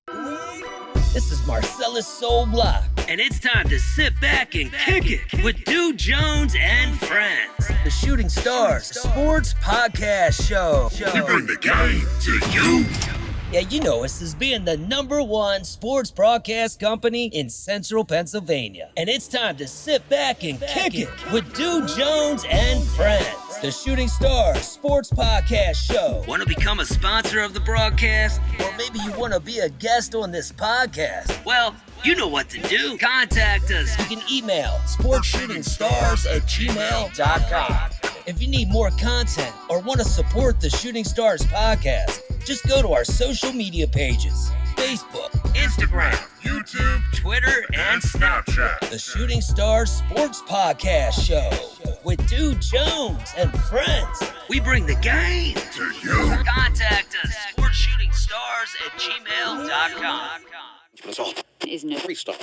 Fairview! This is Marcellus Soul Block, and it's time to sit back and kick it with Dude Jones and friends. The Shooting Stars Sports Podcast Show. We bring the game to you. Yeah, you know us as being the #1 sports broadcast company in central Pennsylvania. And it's time to sit back and kick it with Dude Jones and friends. The Shooting Stars Sports Podcast Show. Want to become a sponsor of the broadcast? Or maybe you want to be a guest on this podcast? Well, you know what to do. Contact us. You can email sportshootingstars@gmail.com. If you need more content or want to support the Shooting Stars Podcast, just go to our social media pages: Facebook, Instagram, YouTube, Twitter, and Snapchat. The Shooting Stars Sports Podcast Show with Dude Jones and friends. We bring the game to you. Contact us, sportshootingstars@gmail.com. Is no restart.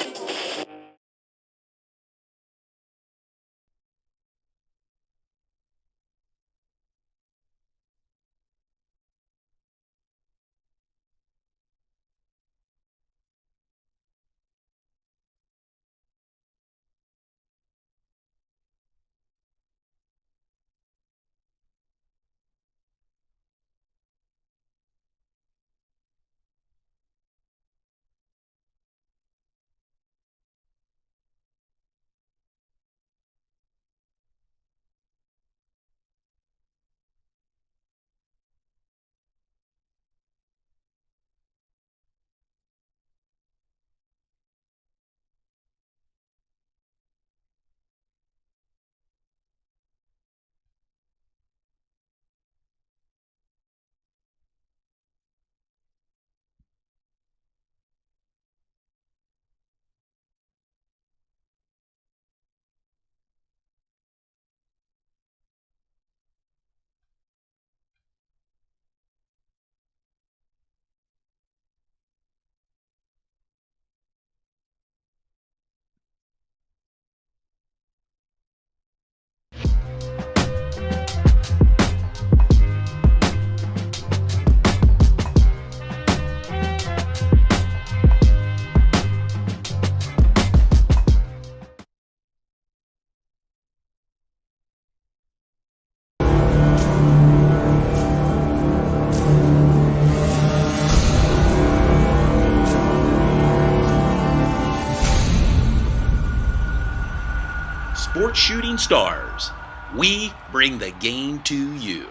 Sports Shooting Stars. We bring the game to you.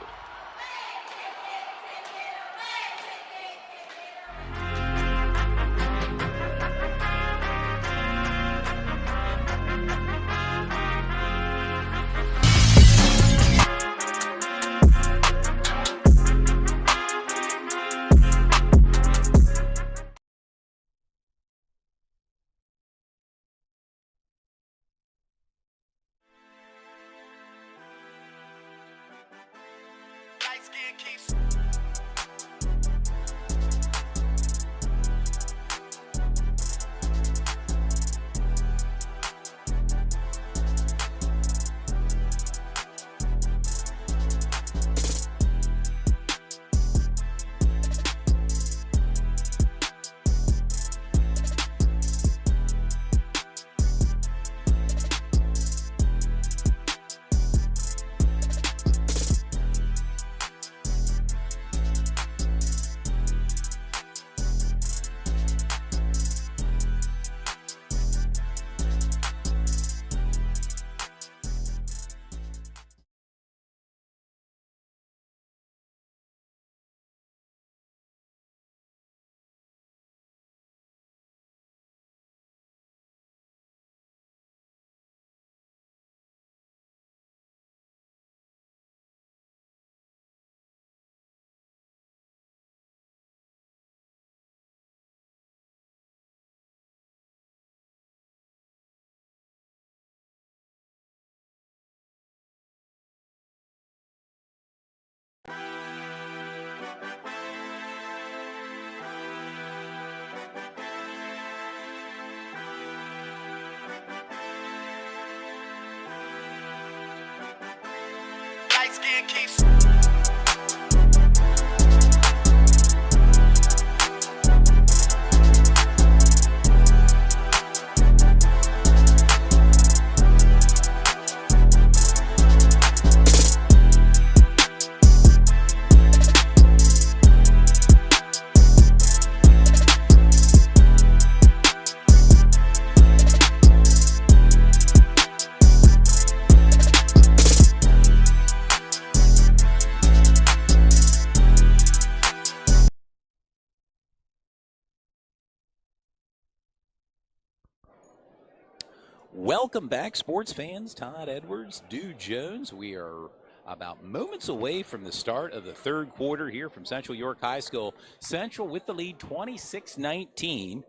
Welcome back, sports fans. Todd Edwards, Dew Jones. We are about moments away from the start of the third quarter here from Central York High School. Central with the lead 26-19.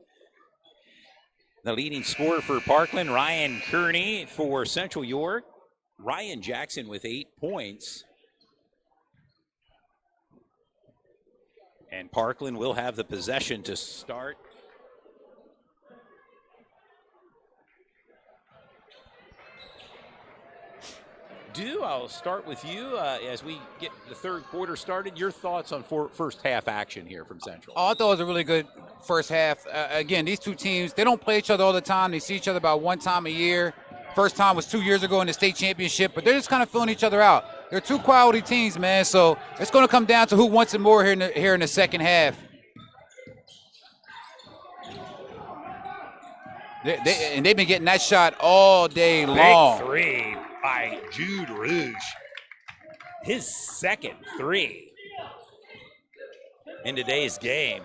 The leading scorer for Parkland, Ryan Kearney. For Central York, Ryan Jackson with 8 points. And Parkland will have the possession to start. Dew, I'll start with you as we get the third quarter started. Your thoughts on first half action here from Central? Oh, I thought it was a really good first half. Again, these two teams, they don't play each other all the time. They see each other about one time a year. First time was 2 years ago in the state championship, but they're just kind of filling each other out. They're two quality teams, man, so it's going to come down to who wants it more here in the second half. And they've been getting that shot all day long. Big three by Jude Rouge. His second three in today's game.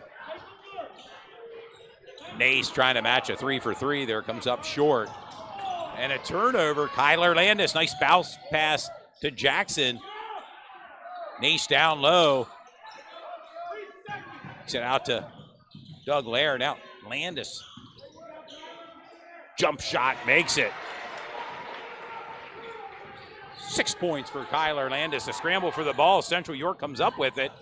Nace trying to match a 3 for 3. There, comes up short. And a turnover. Kyler Landis, nice bounce pass to Jackson. Nace down low. Sent out to Doug Lair. Now Landis. Jump shot makes it. 6 points for Kyler Landis. A scramble for the ball. Central York comes up with it.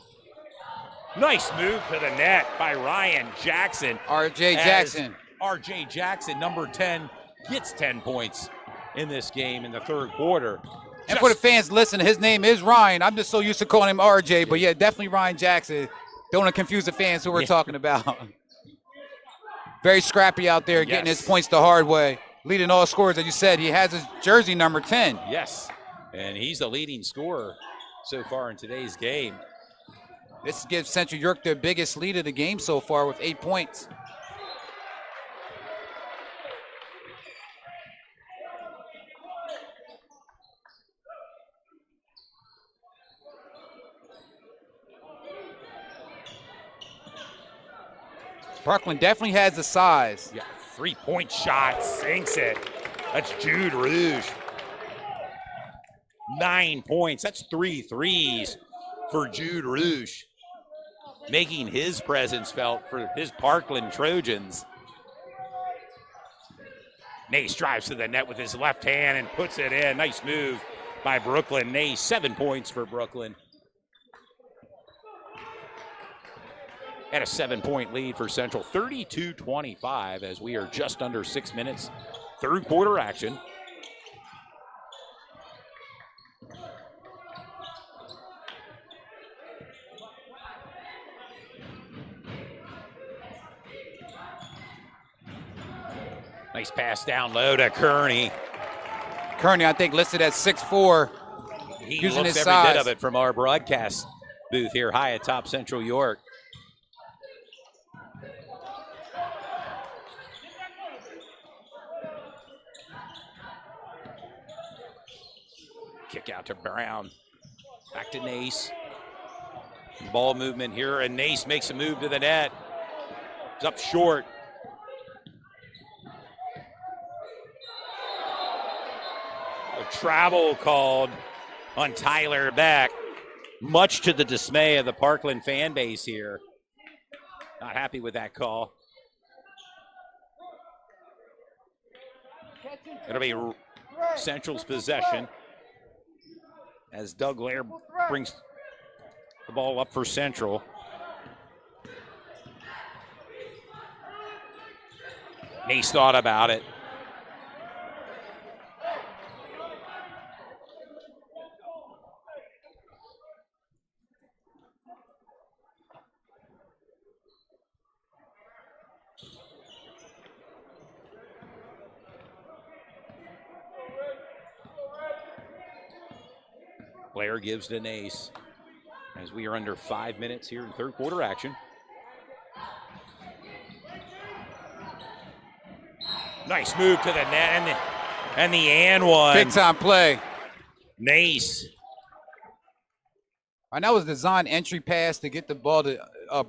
Nice move to the net by Ryan Jackson. R.J. Jackson. R.J. Jackson, number 10, gets 10 points in this game in the third quarter. And for the fans listening, his name is Ryan. I'm just so used to calling him R.J., but yeah, definitely Ryan Jackson. Don't want to confuse the fans who we're talking about. Very scrappy out there, getting his points the hard way. Leading all scorers, as you said. He has his jersey number 10. Yes, and he's the leading scorer so far in today's game. This gives Central York their biggest lead of the game so far with 8 points. Parkland definitely has the size. Yeah, 3-point shot, sinks it. That's Jude Rouge. 9 points, that's 3 threes for Jude Rouge. Making his presence felt for his Parkland Trojans. Nace drives to the net with his left hand and puts it in. Nice move by Brooklyn. Nace, 7 points for Brooklyn. And a 7-point lead for Central, 32-25 as we are just under 6 minutes. Third quarter action. Nice pass down low to Kearney. Kearney, I think, listed at 6'4". He using looks his every size. bit of it from our broadcast booth here high atop Central York. Kick out to Brown. Back to Nace. Ball movement here, and Nace makes a move to the net. It's up short. A travel called on Tyler Beck, much to the dismay of the Parkland fan base here. Not happy with that call. It'll be Central's possession as Doug Lair brings the ball up for Central. Nace thought about it. Blair gives to Nace as we are under 5 minutes here in third quarter action. Nice move to the net and the and one. Big time play. Nace. And that was a design entry pass to get the ball to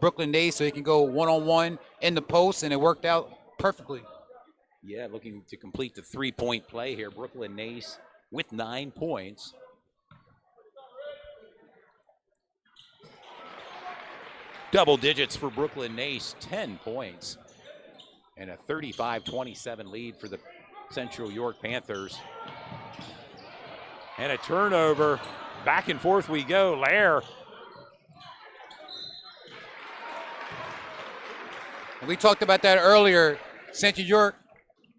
Brooklyn Nace so he can go one-on-one in the post, and it worked out perfectly. Yeah, looking to complete the 3-point play here. Brooklyn Nace with 9 points. Double digits for Brooklyn Nace, 10 points. And a 35-27 lead for the Central York Panthers. And a turnover. Back and forth we go. Lair. And we talked about that earlier. Central York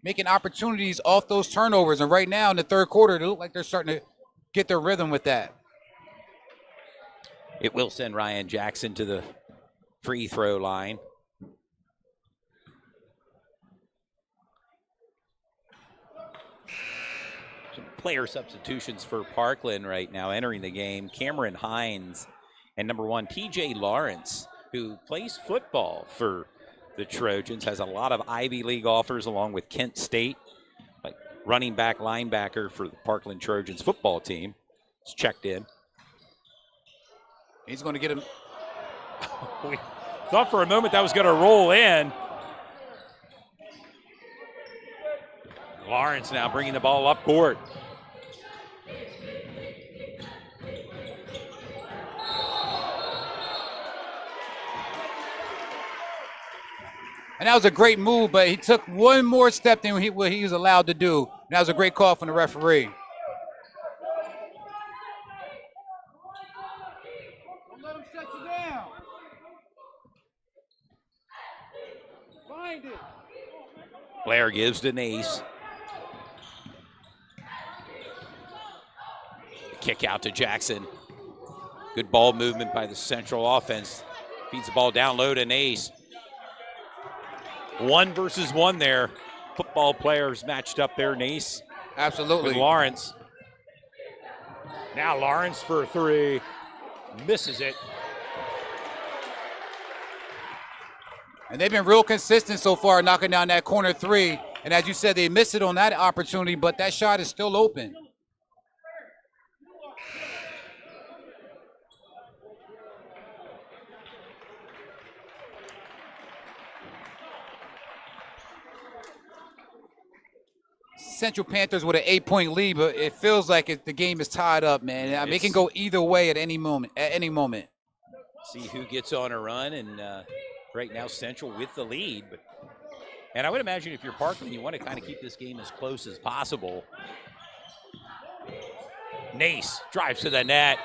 making opportunities off those turnovers. And right now in the third quarter, they look like they're starting to get their rhythm with that. It will send Ryan Jackson to the free throw line. Some player substitutions for Parkland right now entering the game. Cameron Hines and number 1, TJ Lawrence, who plays football for the Trojans, has a lot of Ivy League offers along with Kent State, like running back, linebacker for the Parkland Trojans football team. It's checked in. He's going to get him. We thought for a moment that was going to roll in. Lawrence now bringing the ball up court. And that was a great move, but he took one more step than what he was allowed to do. And that was a great call from the referee. Don't let him shut you down. Find it. Blair gives to Nace. Kick out to Jackson. Good ball movement by the Central offense. Feeds the ball down low to Nace. 1 versus 1 there. Football players matched up there. Nace. Absolutely. With Lawrence. Now Lawrence for 3. Misses it. And they've been real consistent so far, knocking down that corner 3. And as you said, they missed it on that opportunity, but that shot is still open. Central Panthers with an 8-point lead, but it feels like the game is tied up, man. I mean, it can go either way at any moment. See who gets on a run, and right now Central with the lead. And I would imagine if you're Parkland, you want to kind of keep this game as close as possible. Nace drives to the net.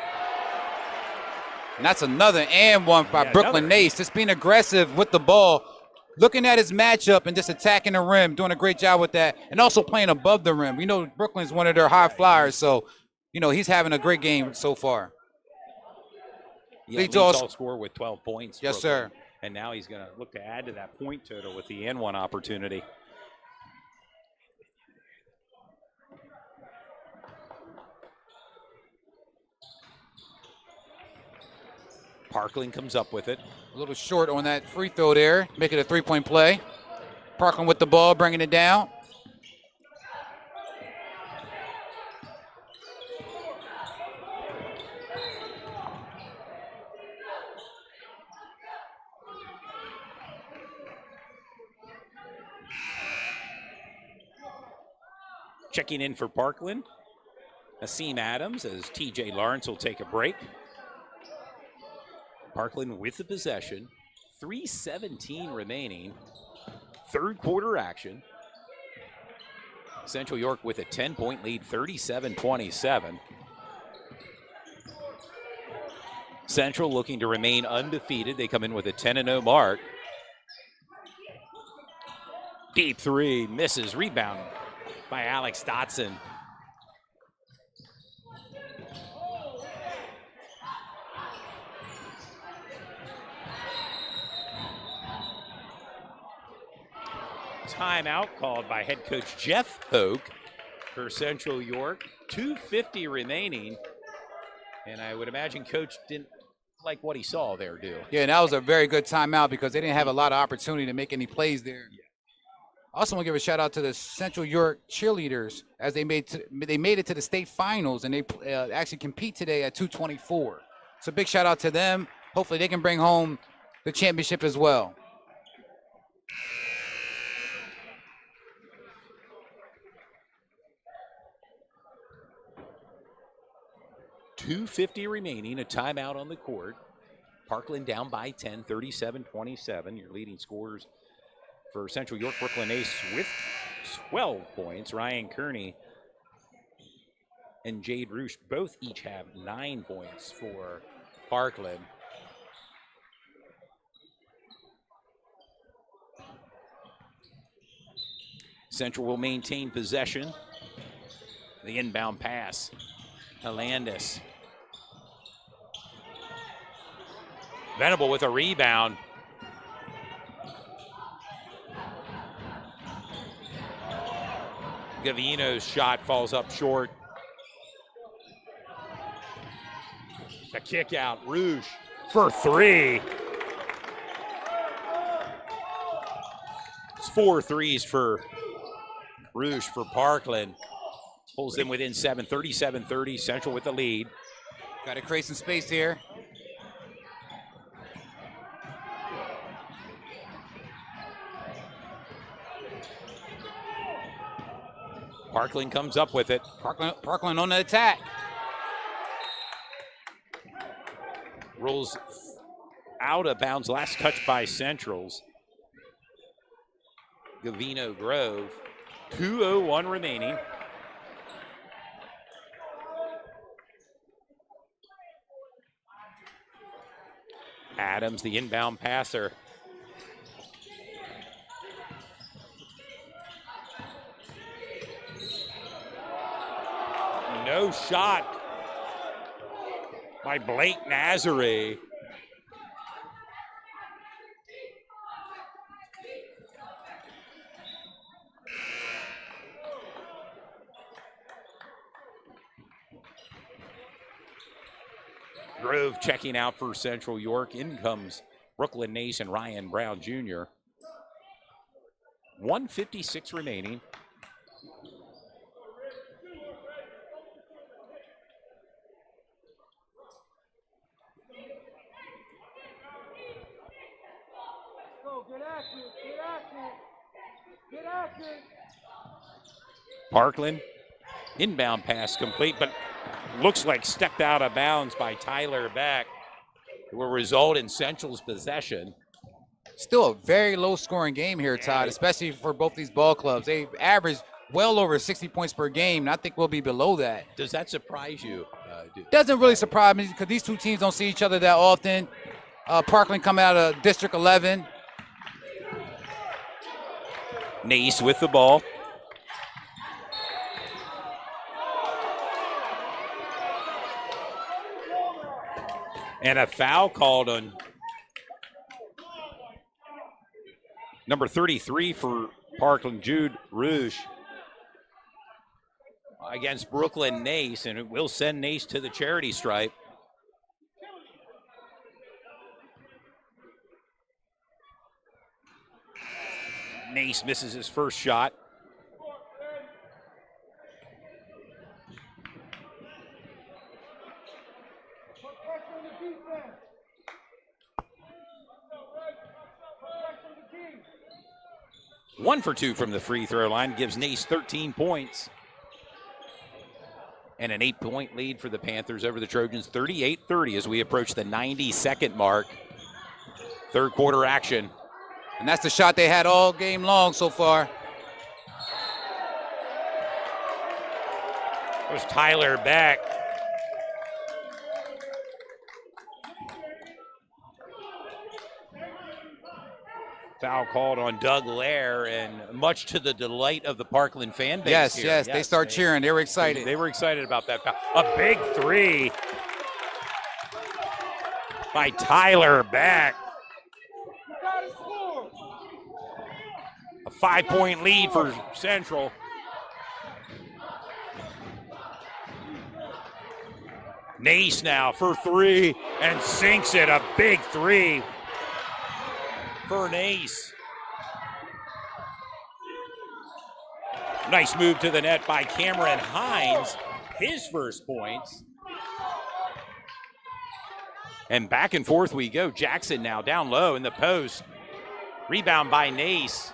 And that's another and one by Brooklyn Nace. Just being aggressive with the ball, looking at his matchup and just attacking the rim, doing a great job with that, and also playing above the rim. We know Brooklyn's one of their high flyers, so, he's having a great game so far. Yeah, leads all score with 12 points. Yes, Brooklyn. sir. And now he's going to look to add to that point total with the N1 opportunity. Parkland comes up with it. A little short on that free throw there, make it a 3-point play. Parkland with the ball, bringing it down. Checking in for Parkland, Asim Adams, as TJ Lawrence will take a break. Parkland with the possession, 3:17 remaining, third quarter action. Central York with a 10-point lead, 37-27. Central looking to remain undefeated. They come in with a 10-0 mark. Deep 3, misses, rebound by Alex Dotson. Timeout called by head coach Jeff Hoke for Central York. 2:50 remaining. And I would imagine coach didn't like what he saw there, do. Yeah, and that was a very good timeout because they didn't have a lot of opportunity to make any plays there. Yeah. I also want to give a shout out to the Central York cheerleaders as they made it to the state finals, and they actually compete today at 224. So big shout out to them. Hopefully they can bring home the championship as well. 2:50 remaining, a timeout on the court. Parkland down by 10, 37-27. Your leading scorers for Central York, Brooklyn Ace with 12 points. Ryan Kearney and Jade Roosh both each have 9 points for Parkland. Central will maintain possession. The inbound pass. Hernandez. Venable with a rebound. Gavino's shot falls up short. The kick out, Rouge for 3. It's 4 threes for Rouge for Parkland. Pulls them within 7, 37-30. Central with the lead. Got to create some space here. Parkland comes up with it. Parkland on the attack. Rolls out of bounds. Last touch by Centrals. Gavino Grove. 2:01 remaining. Adams, the inbound passer. No shot by Blake Nazare. Grove checking out for Central York. In comes Brooklyn Nace and Ryan Brown Jr. 1:56 remaining. Parkland, inbound pass complete, but looks like stepped out of bounds by Tyler Beck. It will result in Central's possession. Still a very low scoring game here, Todd, especially for both these ball clubs. They average well over 60 points per game, and I think we'll be below that. Does that surprise you? Doesn't really surprise me because these two teams don't see each other that often. Parkland coming out of District 11. Nace with the ball. And a foul called on number 33 for Parkland, Jude Rouge, against Brooklyn Nace, and it will send Nace to the charity stripe. Nace misses his first shot. One for 2 from the free throw line gives Nace 13 points. And an 8-point lead for the Panthers over the Trojans, 38-30 as we approach the 90-second mark. Third quarter action. And that's the shot they had all game long so far. It was Tyler Beck. Foul called on Doug Lair, and much to the delight of the Parkland fan base. Yes, they start cheering. They were excited. They were excited about that foul. A big 3 by Tyler Beck. A 5-point lead for Central. Nace now for 3 and sinks it. A big 3 for Nace. Nice move to the net by Cameron Hines. His first points. And back and forth we go. Jackson now down low in the post. Rebound by Nace.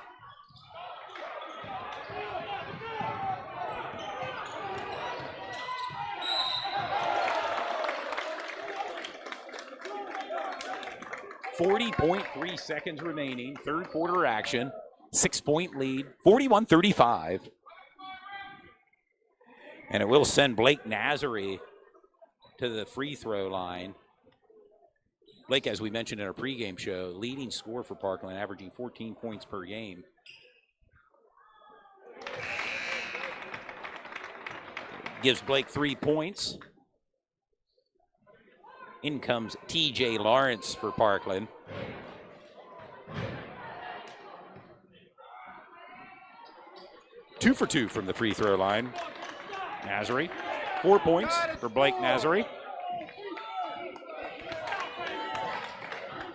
40.3 seconds remaining. Third quarter action. 6-point lead. 41-35. And it will send Blake Nazary to the free throw line. Blake, as we mentioned in our pregame show, leading scorer for Parkland, averaging 14 points per game. Gives Blake 3 points. In comes TJ Lawrence for Parkland. Two for two from the free throw line. Nazary, 4 points for Blake Nazary.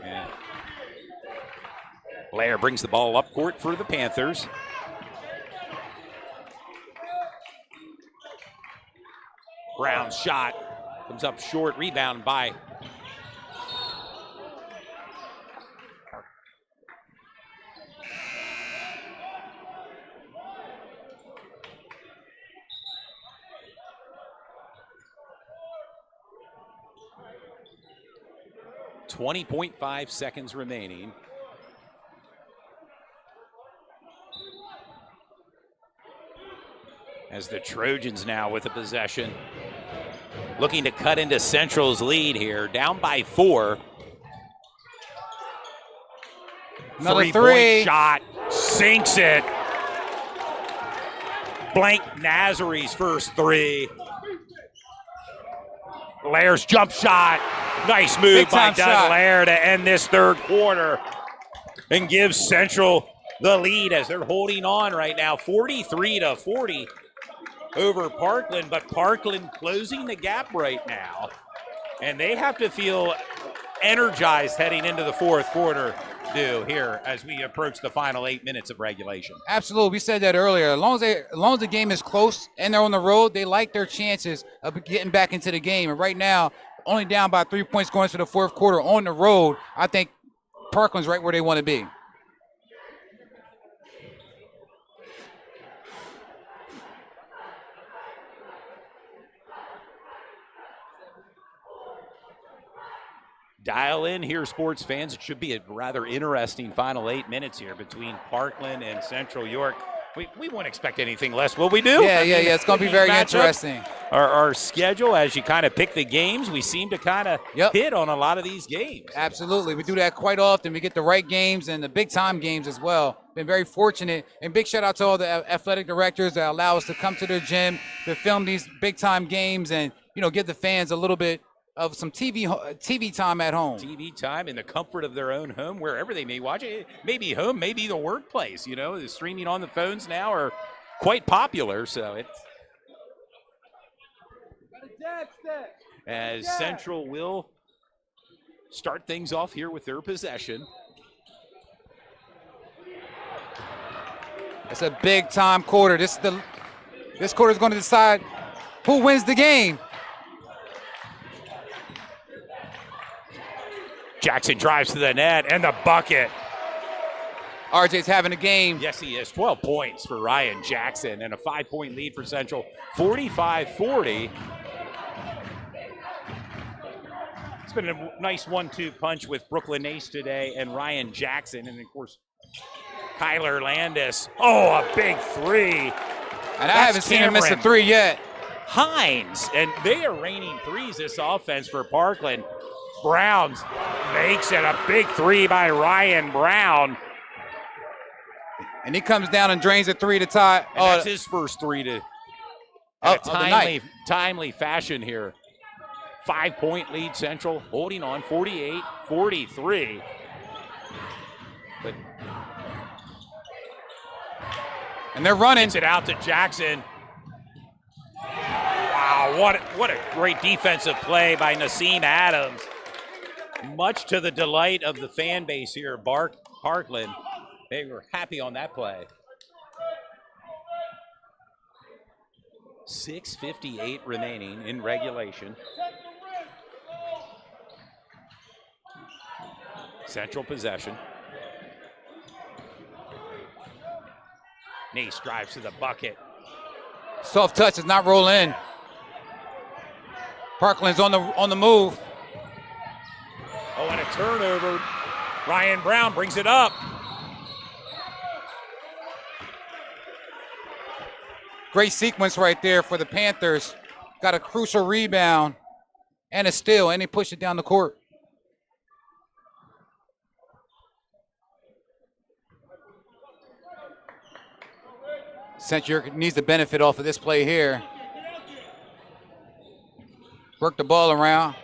And Blair brings the ball up court for the Panthers. Brown's shot comes up short, rebound by .5 seconds remaining. As the Trojans now with the possession. Looking to cut into Central's lead here, down by 4. Another 3. Three-point shot, sinks it. Blank Nazary's first 3. Lair's jump shot. Nice move by Doug Lair to end this third quarter and give Central the lead as they're holding on right now, 43-40 over Parkland, but Parkland closing the gap right now. And they have to feel energized heading into the fourth quarter, here as we approach the final 8 minutes of regulation. Absolutely. We said that earlier. As long as the game is close and they're on the road, they like their chances of getting back into the game. And right now, only down by 3 points going into the fourth quarter on the road, I think Parkland's right where they want to be. Dial in here, sports fans. It should be a rather interesting final 8 minutes here between Parkland and Central York. We won't expect anything less, will we do? Yeah. It's going to be very interesting. Our schedule, as you kind of pick the games, we seem to kind of hit on a lot of these games. Absolutely. We do that quite often. We get the right games and the big-time games as well. Been very fortunate. And big shout-out to all the athletic directors that allow us to come to their gym to film these big-time games and, give the fans a little bit of some TV time at home. TV time in the comfort of their own home, wherever they may watch it. Maybe home, maybe the workplace. The streaming on the phones now are quite popular. So it's as Central will start things off here with their possession. It's a big time quarter. This quarter is going to decide who wins the game. Jackson drives to the net and the bucket. RJ's having a game. Yes, he is. 12 points for Ryan Jackson and a 5-point lead for Central. 45-40. It's been a nice 1-2 punch with Brooklyn Ace today and Ryan Jackson. And, of course, Kyler Landis. Oh, a big 3. And I haven't seen him miss a 3 yet. Hines. And they are raining threes this offense for Parkland. Browns makes it a big 3 by Ryan Brown. And he comes down and drains a 3 to tie. And that's his first 3 to timely fashion here. 5-point lead Central, holding on 48-43. And they're running. Gets it out to Jackson. Wow, what a great defensive play by Nassim Adams. Much to the delight of the fan base here at Parkland. They were happy on that play. 6:58 remaining in regulation. Central possession. Nace drives to the bucket. Soft touch does not roll in. Parkland's on the move. Oh, and a turnover. Ryan Brown brings it up. Great sequence right there for the Panthers. Got a crucial rebound and a steal, and they push it down the court. Central York needs to benefit off of this play here. Work the ball around.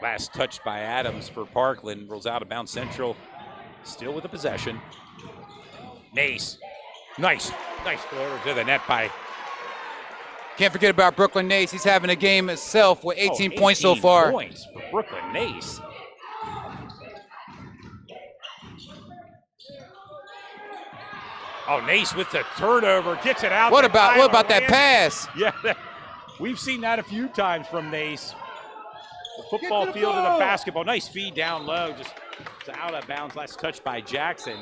Last touch by Adams for Parkland. Rolls out of bounds. Central still with the possession. Nace. Nice floater to the net by. Can't forget about Brooklyn Nace. He's having a game itself with 18 points so far. 18 points for Brooklyn Nace. Oh, Nace with the turnover. Gets it out. What about that pass? Yeah, we've seen that a few times from Nace. The football field to the basketball. Nice feed down low. Just out of bounds. Last touch by Jackson.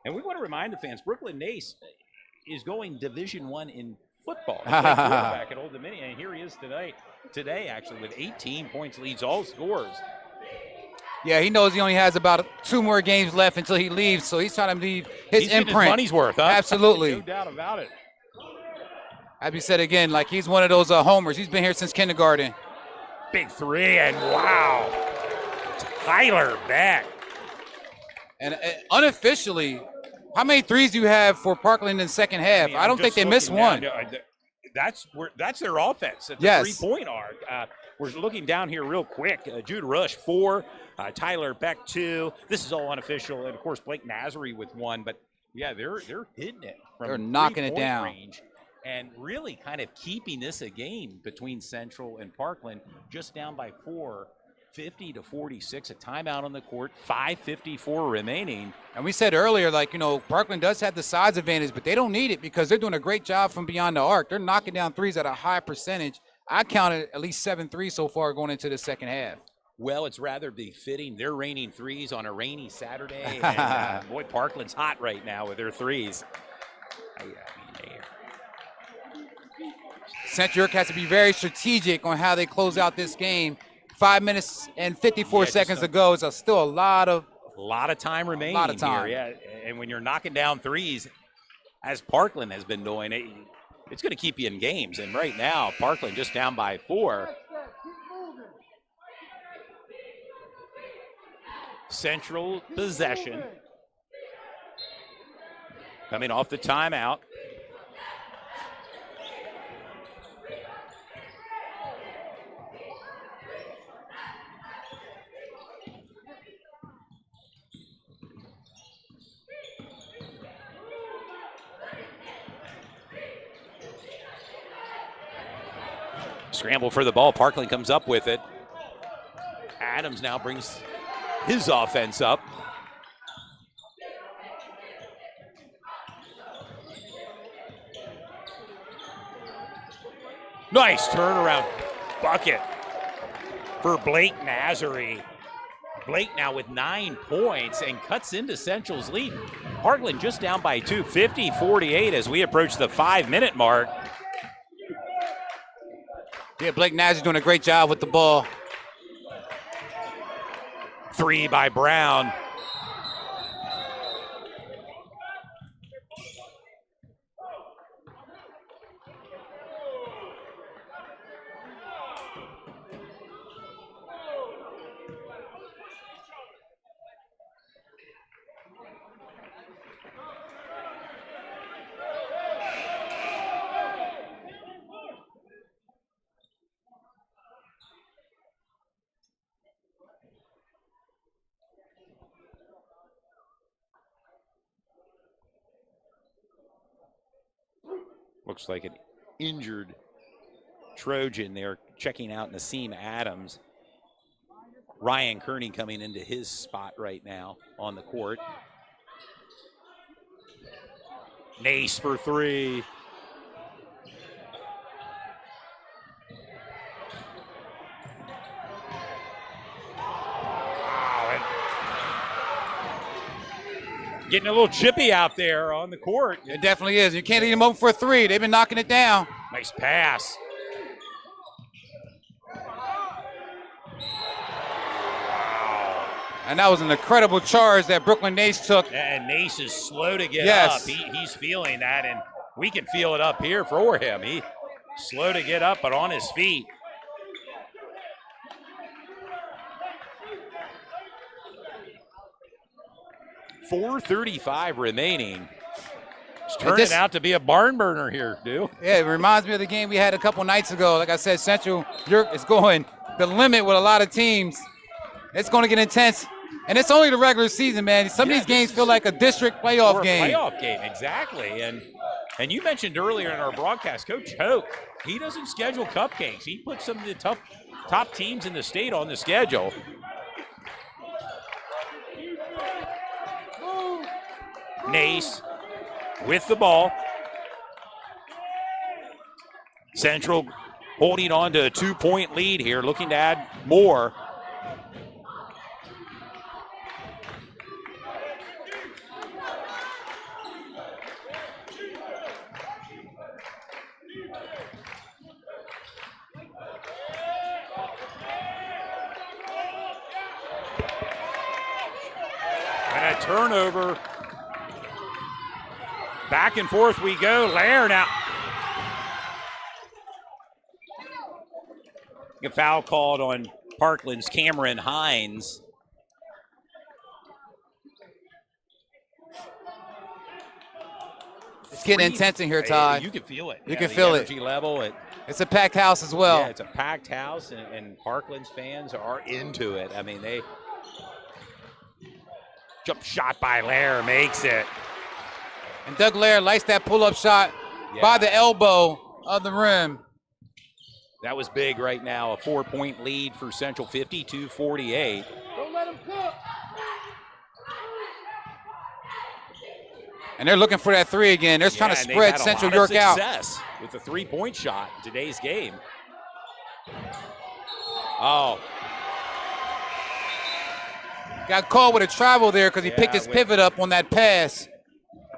And we want to remind the fans, Brooklyn Nace is going Division I in football. He played quarterback at Old Dominion, and here he is today actually with 18 points, leads all scores. Yeah, he knows he only has about 2 more games left until he leaves, so he's trying to leave his imprint. His money's worth, huh? Absolutely. No doubt about it. As we said again, like he's one of those homers. He's been here since kindergarten. Big three, and wow. Tyler Beck. And unofficially, how many threes do you have for Parkland in the second half? I don't think they missed one. That's their offense at the Yes. 3-point arc. We're looking down here real quick. Jude Rush, 4. Tyler Beck, 2. This is all unofficial. And, of course, Blake Nazary with 1. But, yeah, they're hitting it from They're knocking it 3-point down. range and really kind of keeping this a game between Central and Parkland, just down by 4. 50-46, a timeout on the court, 5:54 remaining. And we said earlier, Parkland does have the size advantage, but they don't need it because they're doing a great job from beyond the arc. They're knocking down threes at a high percentage. I counted at least 7 threes so far going into the second half. Well, it's rather befitting. They're raining threes on a rainy Saturday. And, boy, Parkland's hot right now with their threes. Central York has to be very strategic on how they close out this game. 5 minutes and 54 seconds to go. It's still a lot of time remaining. A lot of time. Here, yeah. And when you're knocking down threes, as Parkland has been doing, it's going to keep you in games. And right now, Parkland just down by 4. Central possession. Coming off the timeout. Scramble for the ball. Parkland comes up with it. Adams now brings his offense up. Nice turnaround bucket for Blake Nazary. Blake now with 9 points and cuts into Central's lead. Parkland just down by 2, 50-48 as we approach the 5-minute mark. Yeah, Blake Nazar's doing a great job with the ball. 3 by Brown. Looks like an injured Trojan there, checking out Nassim Adams. Ryan Kearney coming into his spot right now on the court. Nace for 3. Getting a little chippy out there on the court. It definitely is. You can't leave them open for a 3. They've been knocking it down. Nice pass. And that was an incredible charge that Brooklyn Nace took. And Nace is slow to get Yes. up. He's feeling that, and we can feel it up here for him. He's slow to get up, but on his feet. .435 remaining. It's turning out to be a barn burner here, dude. Yeah, it reminds me of the game we had a couple nights ago. Like I said, Central York is going the limit with a lot of teams. It's going to get intense. And it's only the regular season, man. Some of these games feel like a district playoff game. Playoff game, exactly. And you mentioned earlier in our broadcast, Coach Hoke, he doesn't schedule cupcakes. He puts some of the top teams in the state on the schedule. Nace with the ball. Central holding on to a 2-point lead here, looking to add more. And a turnover. Back and forth we go. Lair now. A foul called on Parkland's Cameron Hines. It's getting intense in here, Todd. You can feel it. You can feel it. Energy level. It's a packed house as well. Yeah, it's a packed house, and Parkland's fans are into it. I mean, they jump shot by Lair, makes it. And Doug Lair likes that pull-up shot by the elbow of the rim. That was big right now. A 4-point lead for Central, 52-48. Don't let him cook. And they're looking for that three again. They're trying to spread Central York out. Success with the 3-point shot in today's game. Oh. Got caught with a travel there because he picked his pivot up on that pass.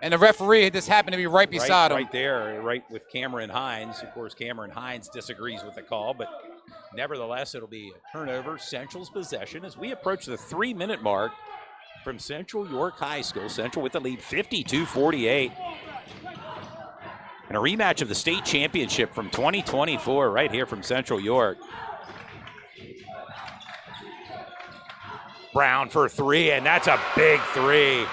And the referee just happened to be right beside him. Right there, right with Cameron Hines. Of course, Cameron Hines disagrees with the call, but nevertheless, it'll be a turnover. Central's possession as we approach the 3-minute mark from Central York High School. Central with the lead, 52-48. And a rematch of the state championship from 2024 right here from Central York. Brown for three, and that's a big three.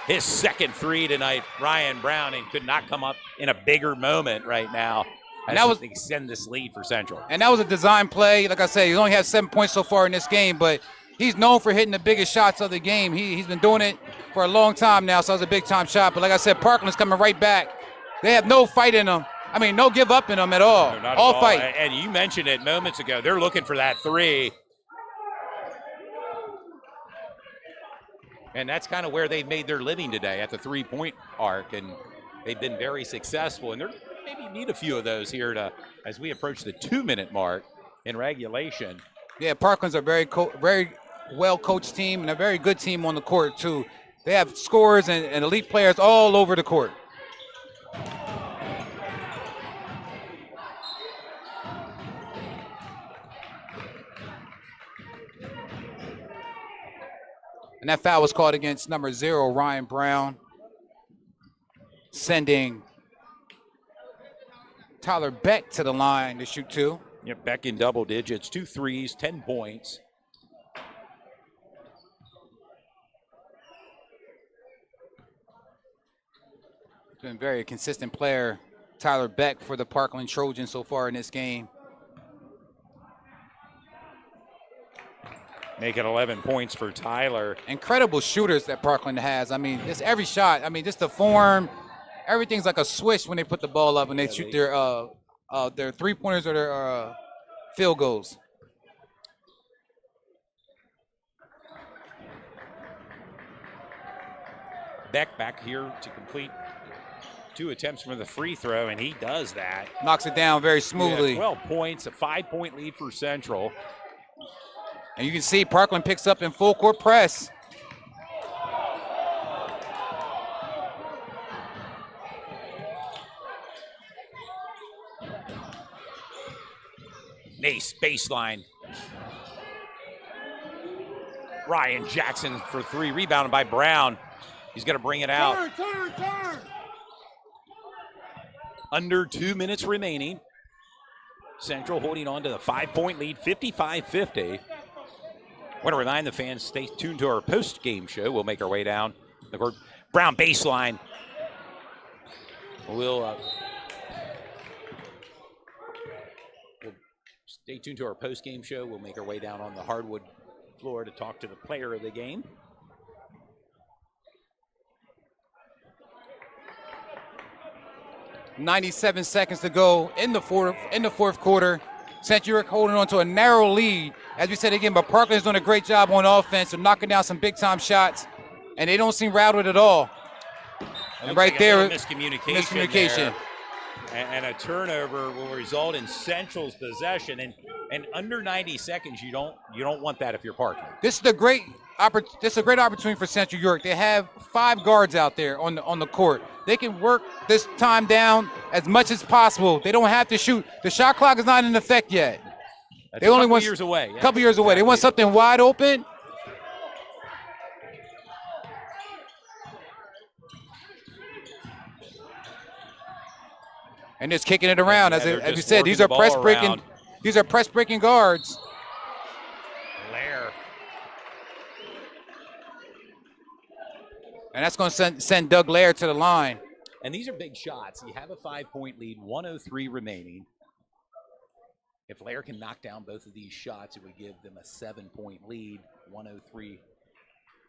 His second three tonight, Ryan Brown, and could not come up in a bigger moment right now. And that was extend this lead for Central. And that was a design play. Like I said, he only had 7 points so far in this game, but he's known for hitting the biggest shots of the game. He's been doing it for a long time now, so it was a big-time shot. But like I said, Parkland's coming right back. They have no fight in them. I mean, no give up in them at all. No, not all at all. fight. And you mentioned it moments ago. They're looking for that three. And that's kind of where they've made their living today, at the 3-point arc, and they've been very successful. And they're maybe need a few of those here as we approach the 2-minute mark in regulation. Yeah, Parkland's a very well-coached team and a very good team on the court, too. They have scorers and elite players all over the court. And that foul was called against number 0, Ryan Brown, sending Tyler Beck to the line to shoot two. Yep, Beck in double digits, 2 threes, 10 points. Been a very consistent player, Tyler Beck, for the Parkland Trojans so far in this game. Make it 11 points for Tyler. Incredible shooters that Parkland has. I mean, just every shot. I mean, just the form. Everything's like a swish when they put the ball up and they shoot their three-pointers or their field goals. Beck back here to complete 2 attempts from the free throw, and he does that. Knocks it down very smoothly. Yeah, 12 points, a 5-point lead for Central. And you can see Parkland picks up in full court press. Nace baseline. Ryan Jackson for three, rebounded by Brown. He's going to bring it out. Turn. Under 2 minutes remaining. Central holding on to the 5-point lead, 55-50. I want to remind the fans, stay tuned to our post-game show. We'll make our way down the court. Brown baseline. We'll stay tuned to our post-game show. We'll make our way down on the hardwood floor to talk to the player of the game. .97 seconds to go in the fourth quarter. Central York holding on to a narrow lead. As we said again, but Parkland's doing a great job on offense. They're knocking down some big-time shots, and they don't seem rattled at all. And right there, miscommunication. And a turnover will result in Central's possession. And under 90 seconds, you don't want that if you're Parkland. This is a great opportunity for Central York. They have 5 guards out there on the court. They can work this time down as much as possible. They don't have to shoot. The shot clock is not in effect yet. That's they only want years away. A couple years away. They want something wide open. And just kicking it around. As you said, these are press breaking guards. Lair. And that's going to send Doug Lair to the line. And these are big shots. You have a 5-point lead, 1:03 remaining. If Lair can knock down both of these shots, it would give them a 7-point lead, 1:03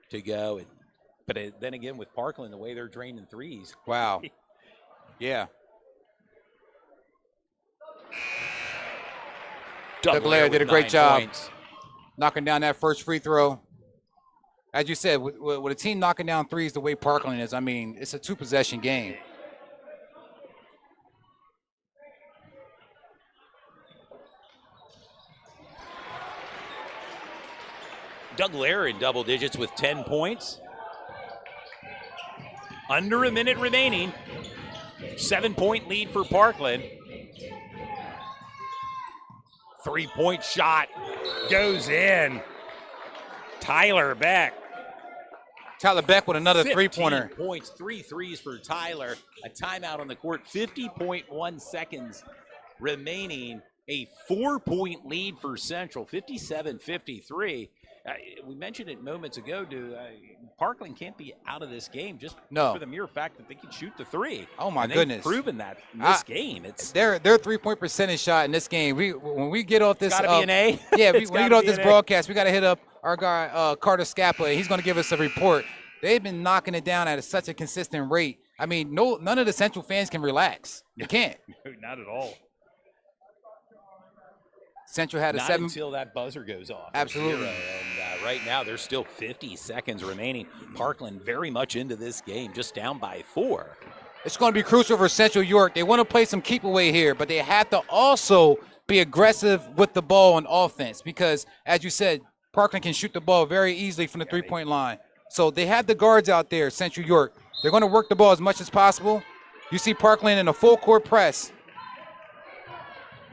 to go. But then again, with Parkland, the way they're draining threes. Wow. Yeah. Doug Lair did a great job knocking down that first free throw. As you said, with a team knocking down threes the way Parkland is, I mean, it's a 2-possession game. Doug Lair in double digits with 10 points. Under a minute remaining. 7-point lead for Parkland. 3-point shot goes in. Tyler Beck. Tyler Beck with another 3-pointer. 15 points, 3 threes for Tyler. A timeout on the court, 50.1 seconds remaining. A 4-point lead for Central, 57-53. We mentioned it moments ago, Parkland can't be out of this game just for the mere fact that they can shoot the 3. Oh, my and goodness. They've proven that in this game. It's their 3-point percentage shot in this game. When we get off this, gotta be an A. Yeah, when we get off this broadcast, we got to hit up our guy Carter Scappa. He's going to give us a report. They've been knocking it down at such a consistent rate. I mean, none of the Central fans can relax. They can't. Not at all. Central had a Not 7 until that buzzer goes off. Absolutely. And right now, there's still 50 seconds remaining. Parkland very much into this game, just down by 4. It's going to be crucial for Central York. They want to play some keep away here, but they have to also be aggressive with the ball on offense because, as you said, Parkland can shoot the ball very easily from the 3-point line. So they have the guards out there, Central York. They're going to work the ball as much as possible. You see Parkland in a full-court press.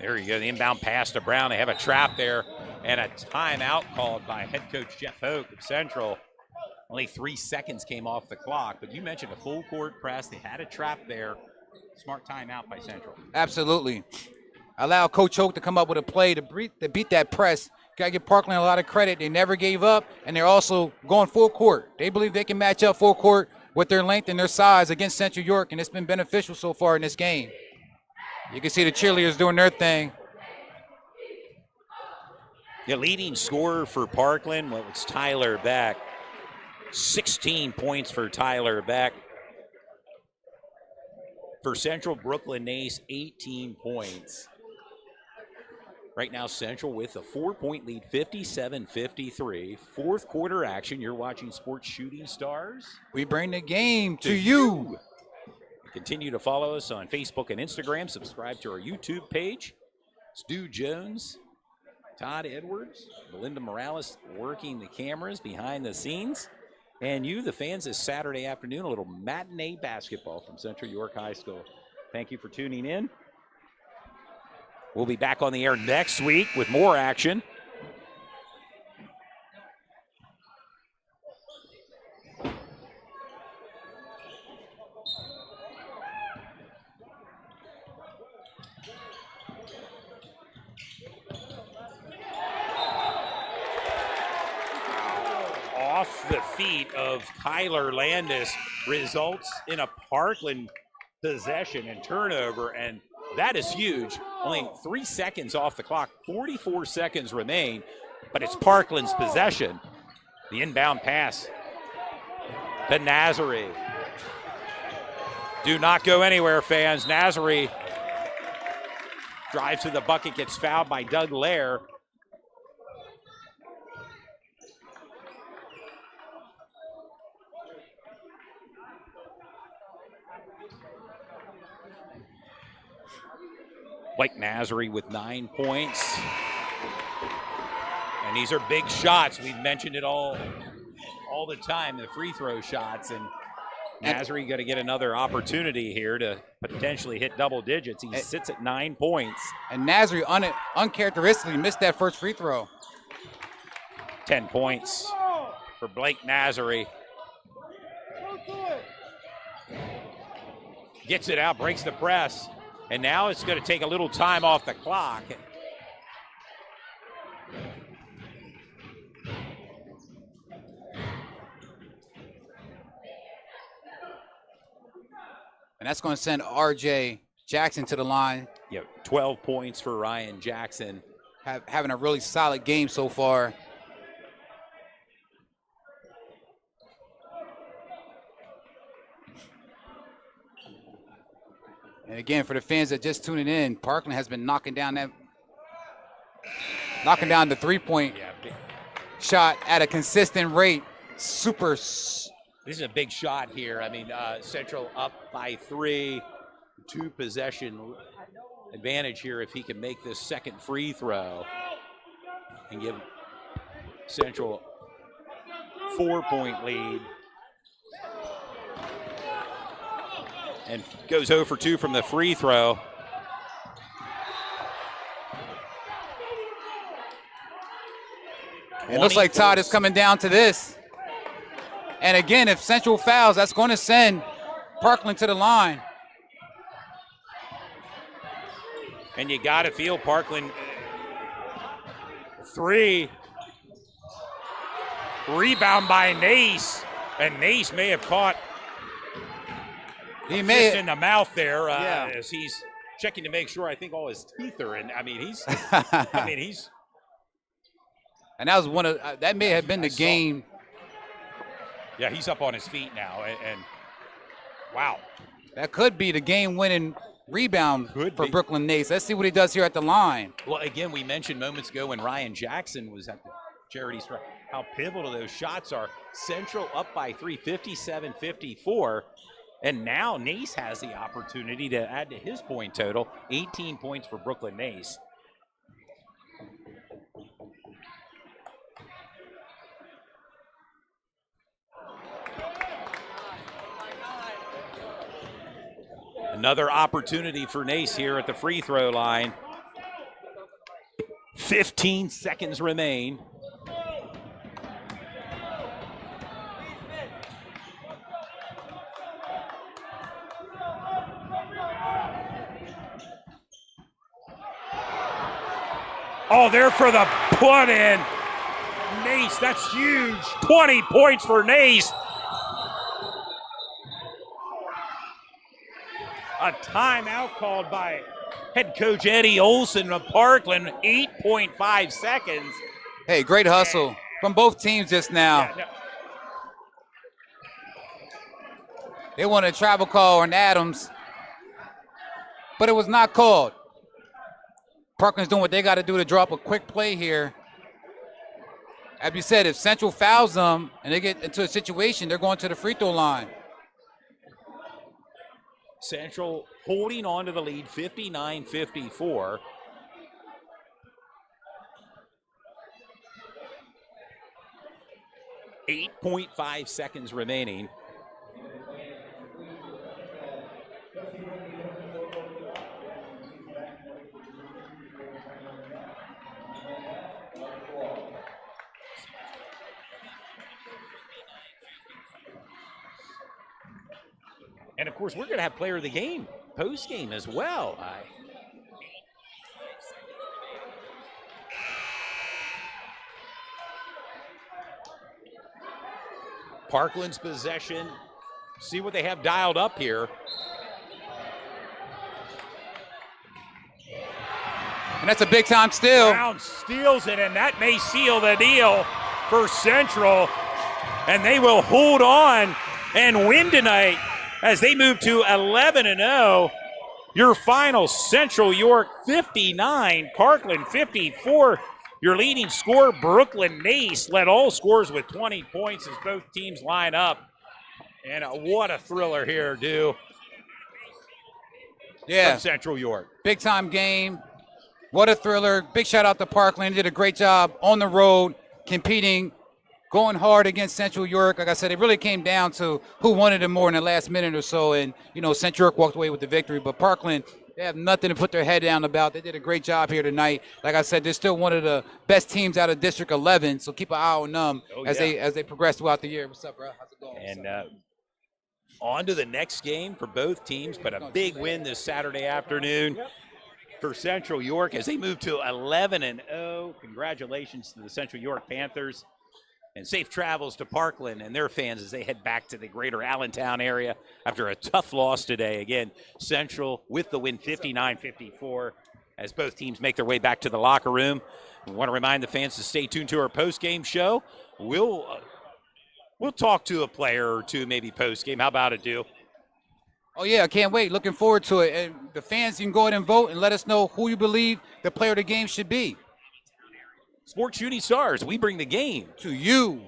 There you go, the inbound pass to Brown. They have a trap there and a timeout called by head coach Jeff Hoke of Central. Only 3 seconds came off the clock, but you mentioned a full court press. They had a trap there. Smart timeout by Central. Absolutely. Allow Coach Hoke to come up with a play to beat that press. Got to give Parkland a lot of credit. They never gave up, and they're also going full court. They believe they can match up full court with their length and their size against Central York, and it's been beneficial so far in this game. You can see the cheerleaders doing their thing. The leading scorer for Parkland was Tyler Beck. 16 points for Tyler Beck. For Central, Brooklyn Nace, 18 points. Right now, Central with a 4-point lead, 57-53. Fourth quarter action. You're watching Sports Shooting Stars. We bring the game to you. Continue to follow us on Facebook and Instagram. Subscribe to our YouTube page. Stu Jones, Todd Edwards, Belinda Morales working the cameras behind the scenes. And you, the fans, this Saturday afternoon, a little matinee basketball from Central York High School. Thank you for tuning in. We'll be back on the air next week with more action. Off the feet of Kyler Landis results in a Parkland possession and turnover, and that is huge. Only 3 seconds off the clock, 44 seconds remain, but it's Parkland's possession. The inbound pass to Nazary. Do not go anywhere, fans. Nazary drives to the bucket, gets fouled by Doug Lair. Blake Nazary with 9 points. And these are big shots. We've mentioned it all the time, the free throw shots. And Nazary got to get another opportunity here to potentially hit double digits. He sits at 9 points. And Nazary uncharacteristically missed that first free throw. 10 points for Blake Nazary. Gets it out, breaks the press. And now it's going to take a little time off the clock. And that's going to send R.J. Jackson to the line. Yeah, 12 points for Ryan Jackson. Having a really solid game so far. And again, for the fans that just tuning in, Parkland has been knocking down the three-point shot at a consistent rate. This is a big shot here. I mean, Central up by 3, 2 possession advantage here if he can make this second free throw and give Central 4-point lead. And goes 0 for 2 from the free throw. It looks like Todd is coming down to this. And again, if Central fouls, that's going to send Parkland to the line. And you got to feel Parkland 3. Rebound by Nace. And Nace may have caught He may in the mouth there as he's checking to make sure. I think all his teeth are in. I mean, he's. And that was one of that may have been the game. Yeah, he's up on his feet now, and wow, that could be the game-winning rebound for Brooklyn Nace. Let's see what he does here at the line. Well, again, we mentioned moments ago when Ryan Jackson was at the charity strike how pivotal those shots are. Central up by 3, 57-54. And now Nace has the opportunity to add to his point total, 18 points for Brooklyn Nace. Another opportunity for Nace here at the free throw line. 15 seconds remain. Oh, there for the put in. Nace, that's huge. 20 points for Nace. A timeout called by head coach Eddie Olson of Parkland. 8.5 seconds. Hey, great hustle from both teams just now. Yeah, no. They wanted a travel call on Adams, but it was not called. Parkland's doing what they got to do to draw up a quick play here. As you said, if Central fouls them and they get into a situation, they're going to the free throw line. Central holding on to the lead, 59-54. .5 seconds remaining. And, of course, we're going to have player of the game, post-game as well. Parkland's possession. See what they have dialed up here. And that's a big-time steal. Brown steals it, and that may seal the deal for Central. And they will hold on and win tonight as they move to 11-0. Your final, Central York 59, Parkland 54. Your leading scorer, Brooklyn Nace, led all scorers with 20 points as both teams line up. And what a thriller here, Dew. Yeah. From Central York. Big-time game. What a thriller. Big shout-out to Parkland. They did a great job on the road, competing, going hard against Central York. Like I said, it really came down to who wanted it more in the last minute or so. And, Central York walked away with the victory. But Parkland, they have nothing to put their head down about. They did a great job here tonight. Like I said, they're still one of the best teams out of District 11. So keep an eye on them as they progress throughout the year. What's up, bro? How's it going? And on to the next game for both teams, but a big win this Saturday afternoon for Central York as they move to 11-0. Congratulations to the Central York Panthers. And safe travels to Parkland and their fans as they head back to the greater Allentown area after a tough loss today. Again, Central with the win 59-54 as both teams make their way back to the locker room. We want to remind the fans to stay tuned to our post-game show. We'll talk to a player or two maybe post-game. How about it, Dew? Oh, yeah, I can't wait. Looking forward to it. And the fans, you can go ahead and vote and let us know who you believe the player of the game should be. Sports Shooting Stars, we bring the game to you.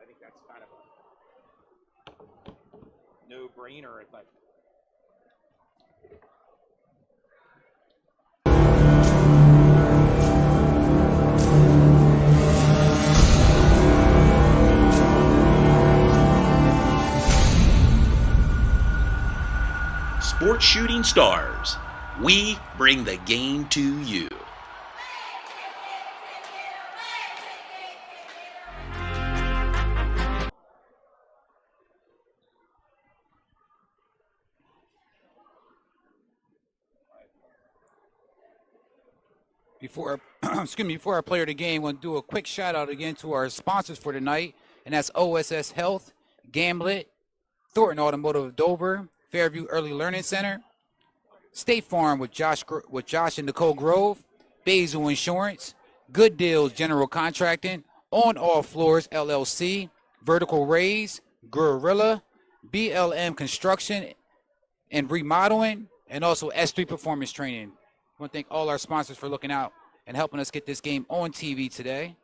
I think that's kind of a no-brainer. Sports Shooting Stars, we bring the game to you. Before our player of the game, I want to do a quick shout out again to our sponsors for tonight, and that's OSS Health, Gamblet, Thornton Automotive of Dover, Fairview Early Learning Center, State Farm with Josh and Nicole Grove, Basil Insurance, Good Deals General Contracting, On All Floors LLC, Vertical Raise, Gorilla, BLM Construction and Remodeling, and also S3 Performance Training. I want to thank all our sponsors for looking out and helping us get this game on TV today.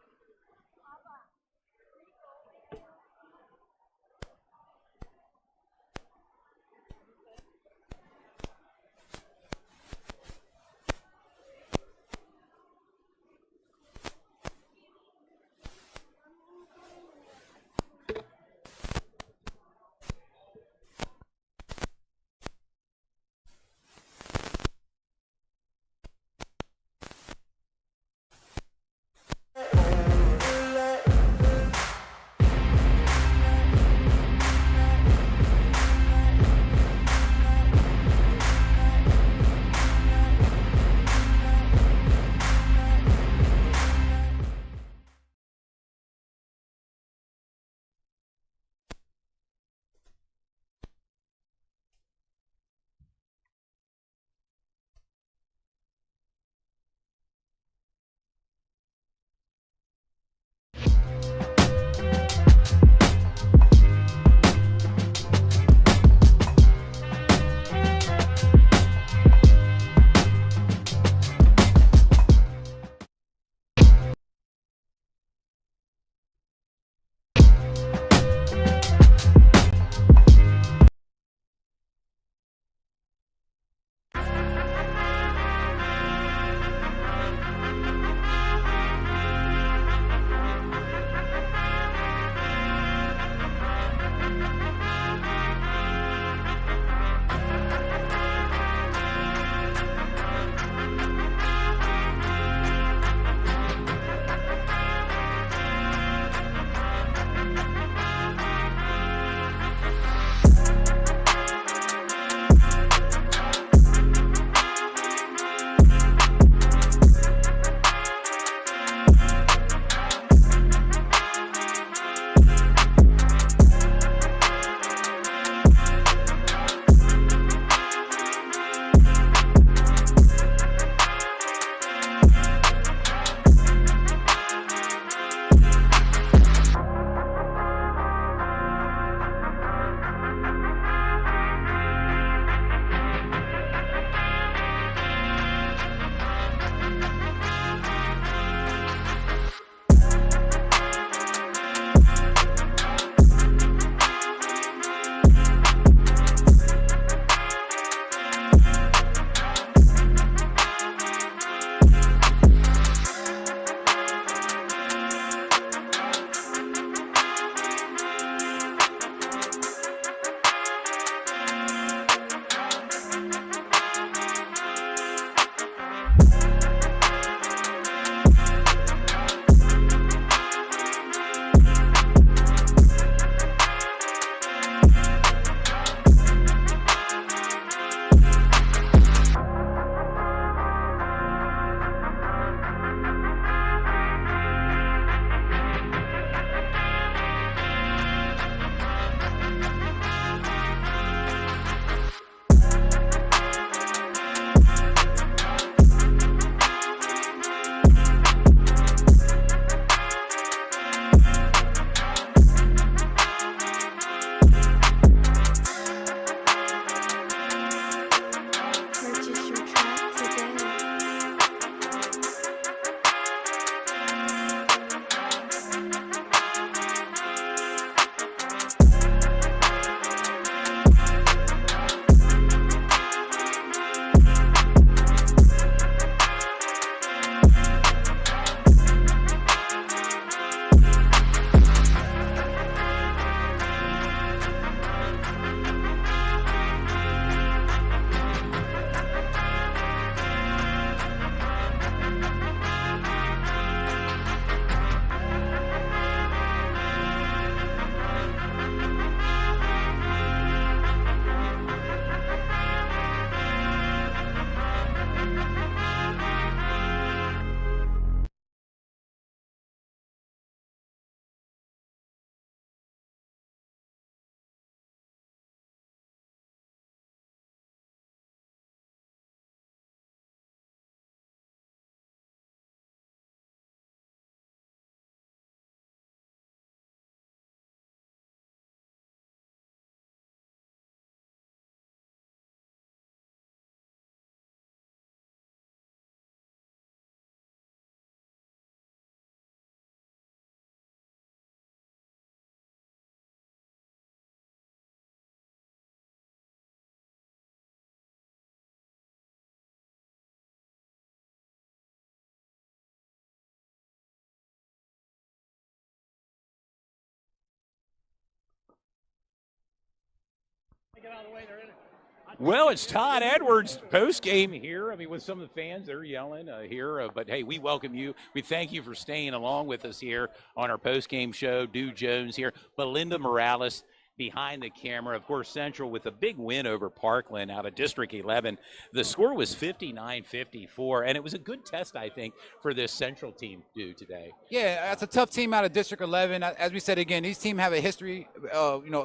Well, it's Todd Edwards post-game here. I mean, with some of the fans, they're yelling here. But, hey, we welcome you. We thank you for staying along with us here on our post-game show. Dew Jones here. Belinda Morales behind the camera. Of course, Central with a big win over Parkland out of District 11. The score was 59-54, and it was a good test, I think, for this Central team today. Yeah, that's a tough team out of District 11. As we said again, these teams have a history,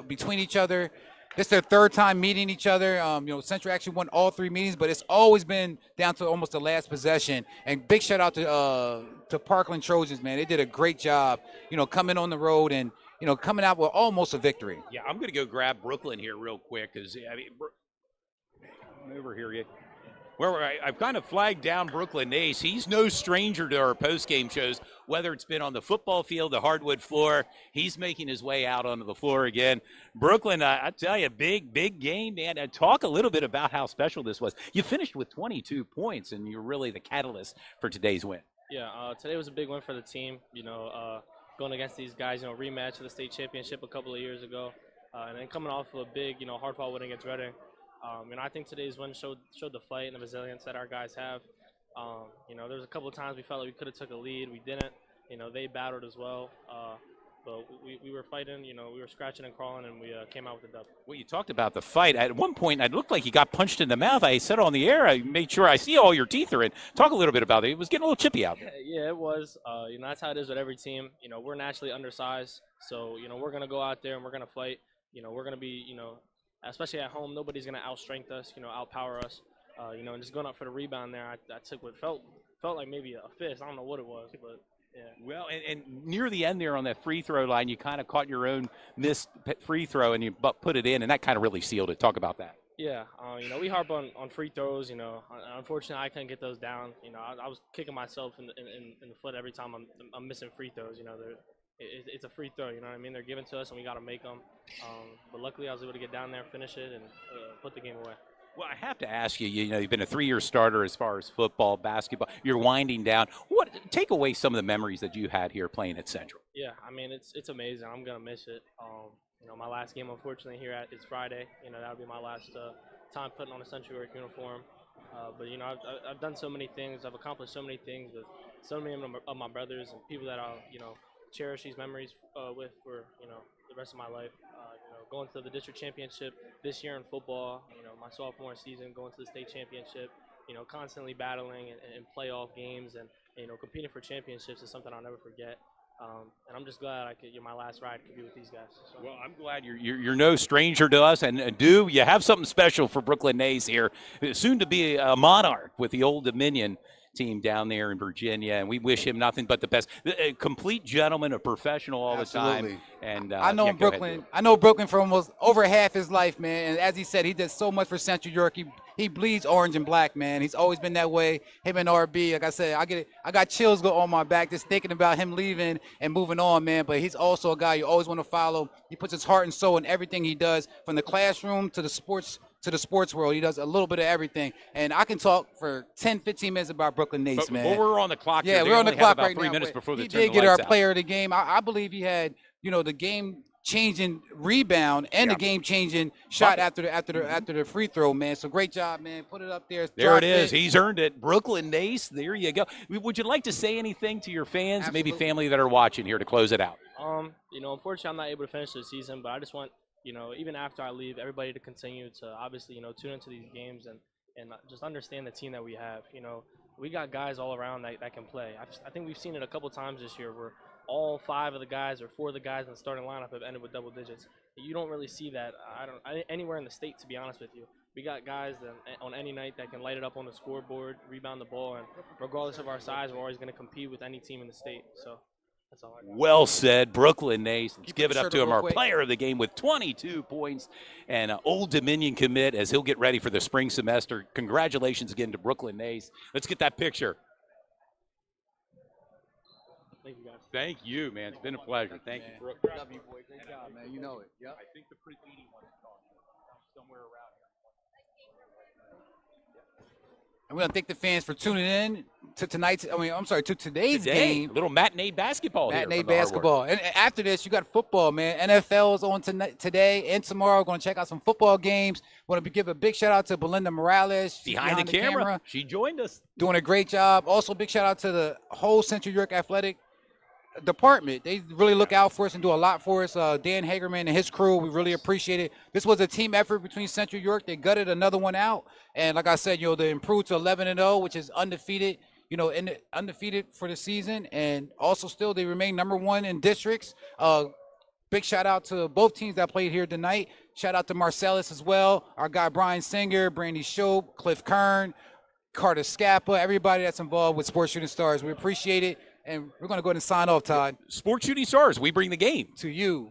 between each other. This is their third time meeting each other. Central actually won all 3 meetings, but it's always been down to almost the last possession. And big shout out to Parkland Trojans, man. They did a great job, coming on the road and coming out with almost a victory. Yeah, I'm going to go grab Brooklyn here real quick because over here. Well, I've kind of flagged down Brooklyn Ace. He's no stranger to our post-game shows, whether it's been on the football field, the hardwood floor. He's making his way out onto the floor again. Brooklyn, I tell you, big game, man. And talk a little bit about how special this was. You finished with 22 points, and you're really the catalyst for today's win. Yeah, today was a big win for the team. Going against these guys, rematch of the state championship a couple of years ago, and then coming off of a big, hard-fought win against Reading. I think today's win showed the fight and the resilience that our guys have. There was a couple of times we felt like we could have took a lead. We didn't. They battled as well. But we were fighting. We were scratching and crawling, and we came out with the dub. Well, you talked about the fight. At one point, it looked like you got punched in the mouth. I said on the air, I made sure I see all your teeth are in. Talk a little bit about it. It was getting a little chippy out there. Yeah, it was. That's how it is with every team. We're naturally undersized. So, we're going to go out there and we're going to fight. We're going to be, especially at home, nobody's going to outstrength us, outpower us. And just going up for the rebound there, I took what felt like maybe a fist. I don't know what it was, but yeah. Well, and near the end there on that free throw line, you kind of caught your own missed free throw and you put it in, and that kind of really sealed it. Talk about that. Yeah, we harp on free throws. Unfortunately, I couldn't get those down. I was kicking myself in the foot every time I'm missing free throws. It's a free throw, you know what I mean? They're given to us, and we got to make them. But luckily, I was able to get down there, finish it, and put the game away. Well, I have to ask you, you've been a 3-year starter as far as football, basketball. You're winding down. Take away some of the memories that you had here playing at Central. Yeah, it's amazing. I'm going to miss it. My last game, unfortunately, here is Friday. That'll be my last time putting on a Central York uniform. But I've done so many things. I've accomplished so many things with so many of my brothers and people that I'll, cherish these memories with for the rest of my life. Going to the district championship this year in football, my sophomore season, going to the state championship, constantly battling in playoff games and competing for championships is something I'll never forget. And I'm just glad my last ride could be with these guys. So. Well, I'm glad you're no stranger to us, and you have something special for Brooklyn Ace here, soon to be a Monarch with the Old Dominion team down there in Virginia, and we wish him nothing but the best. A complete gentleman, a professional all Absolutely. the time. And I know Brooklyn. I know Brooklyn for almost over half his life, man. And as he said, he did so much for Central York. He bleeds orange and black, man. He's always been that way. Him and RB, like I said, I got chills go on my back just thinking about him leaving and moving on, man. But he's also a guy you always want to follow. He puts his heart and soul in everything he does, from the classroom to the sports world. He does a little bit of everything. And I can talk for 10, 15 minutes about Brooklyn Ace, man. But we're on the clock. Yeah, here. we're on the clock about right 3 now. minutes before He turn did the get our lights out. player of the game. I believe he had, the game-changing rebound and the game-changing shot after the free throw, man. So great job, man. Put it up there. There it is. He's earned it. Brooklyn Ace. There you go. Would you like to say anything to your fans, Absolutely. maybe family that are watching here to close it out? Unfortunately, I'm not able to finish the season, but I just want, even after I leave, everybody to continue to obviously, tune into these games and just understand the team that we have. We got guys all around that can play. I think we've seen it a couple times this year where all 5 of the guys or 4 of the guys in the starting lineup have ended with double digits. You don't really see that anywhere in the state, to be honest with you. We got guys that on any night that can light it up on the scoreboard, rebound the ball, and regardless of our size, we're always going to compete with any team in the state. So that's all I got. Well said, Brooklyn Ace. Let's give it up to him, our quick. player of the game with 22 points and an Old Dominion commit as he'll get ready for the spring semester. Congratulations again to Brooklyn Ace. Let's get that picture. Thank you, guys. Thank you, man. It's been a pleasure. Thank you, Brooke. Love you, boy. Great job, man. You know it. Yep. I think the pre-meeting one is somewhere around here. And we want to thank the fans for tuning in to today's game. A little matinee basketball here. Matinee from the hard work. basketball. And after this, you got football, man. NFL is on today and tomorrow. We're going to check out some football games. Want to give a big shout out to Belinda Morales. She's Behind the camera. She joined us. Doing a great job. Also, big shout out to the whole Central York Athletic department. They really look out for us and do a lot for us. Dan Hagerman and his crew, we really appreciate it. This was a team effort between Central York. They gutted another one out. And like I said, they improved to 11-0, which is undefeated, undefeated for the season. And also still they remain number 1 in districts. Big shout out to both teams that played here tonight. Shout out to Marcellus as well. Our guy Brian Singer, Brandy Shope, Cliff Kern, Carter Scappa, everybody that's involved with Sports Shooting Stars. We appreciate it. And we're going to go ahead and sign off, Todd. Sports Shooting Stars, we bring the game to you.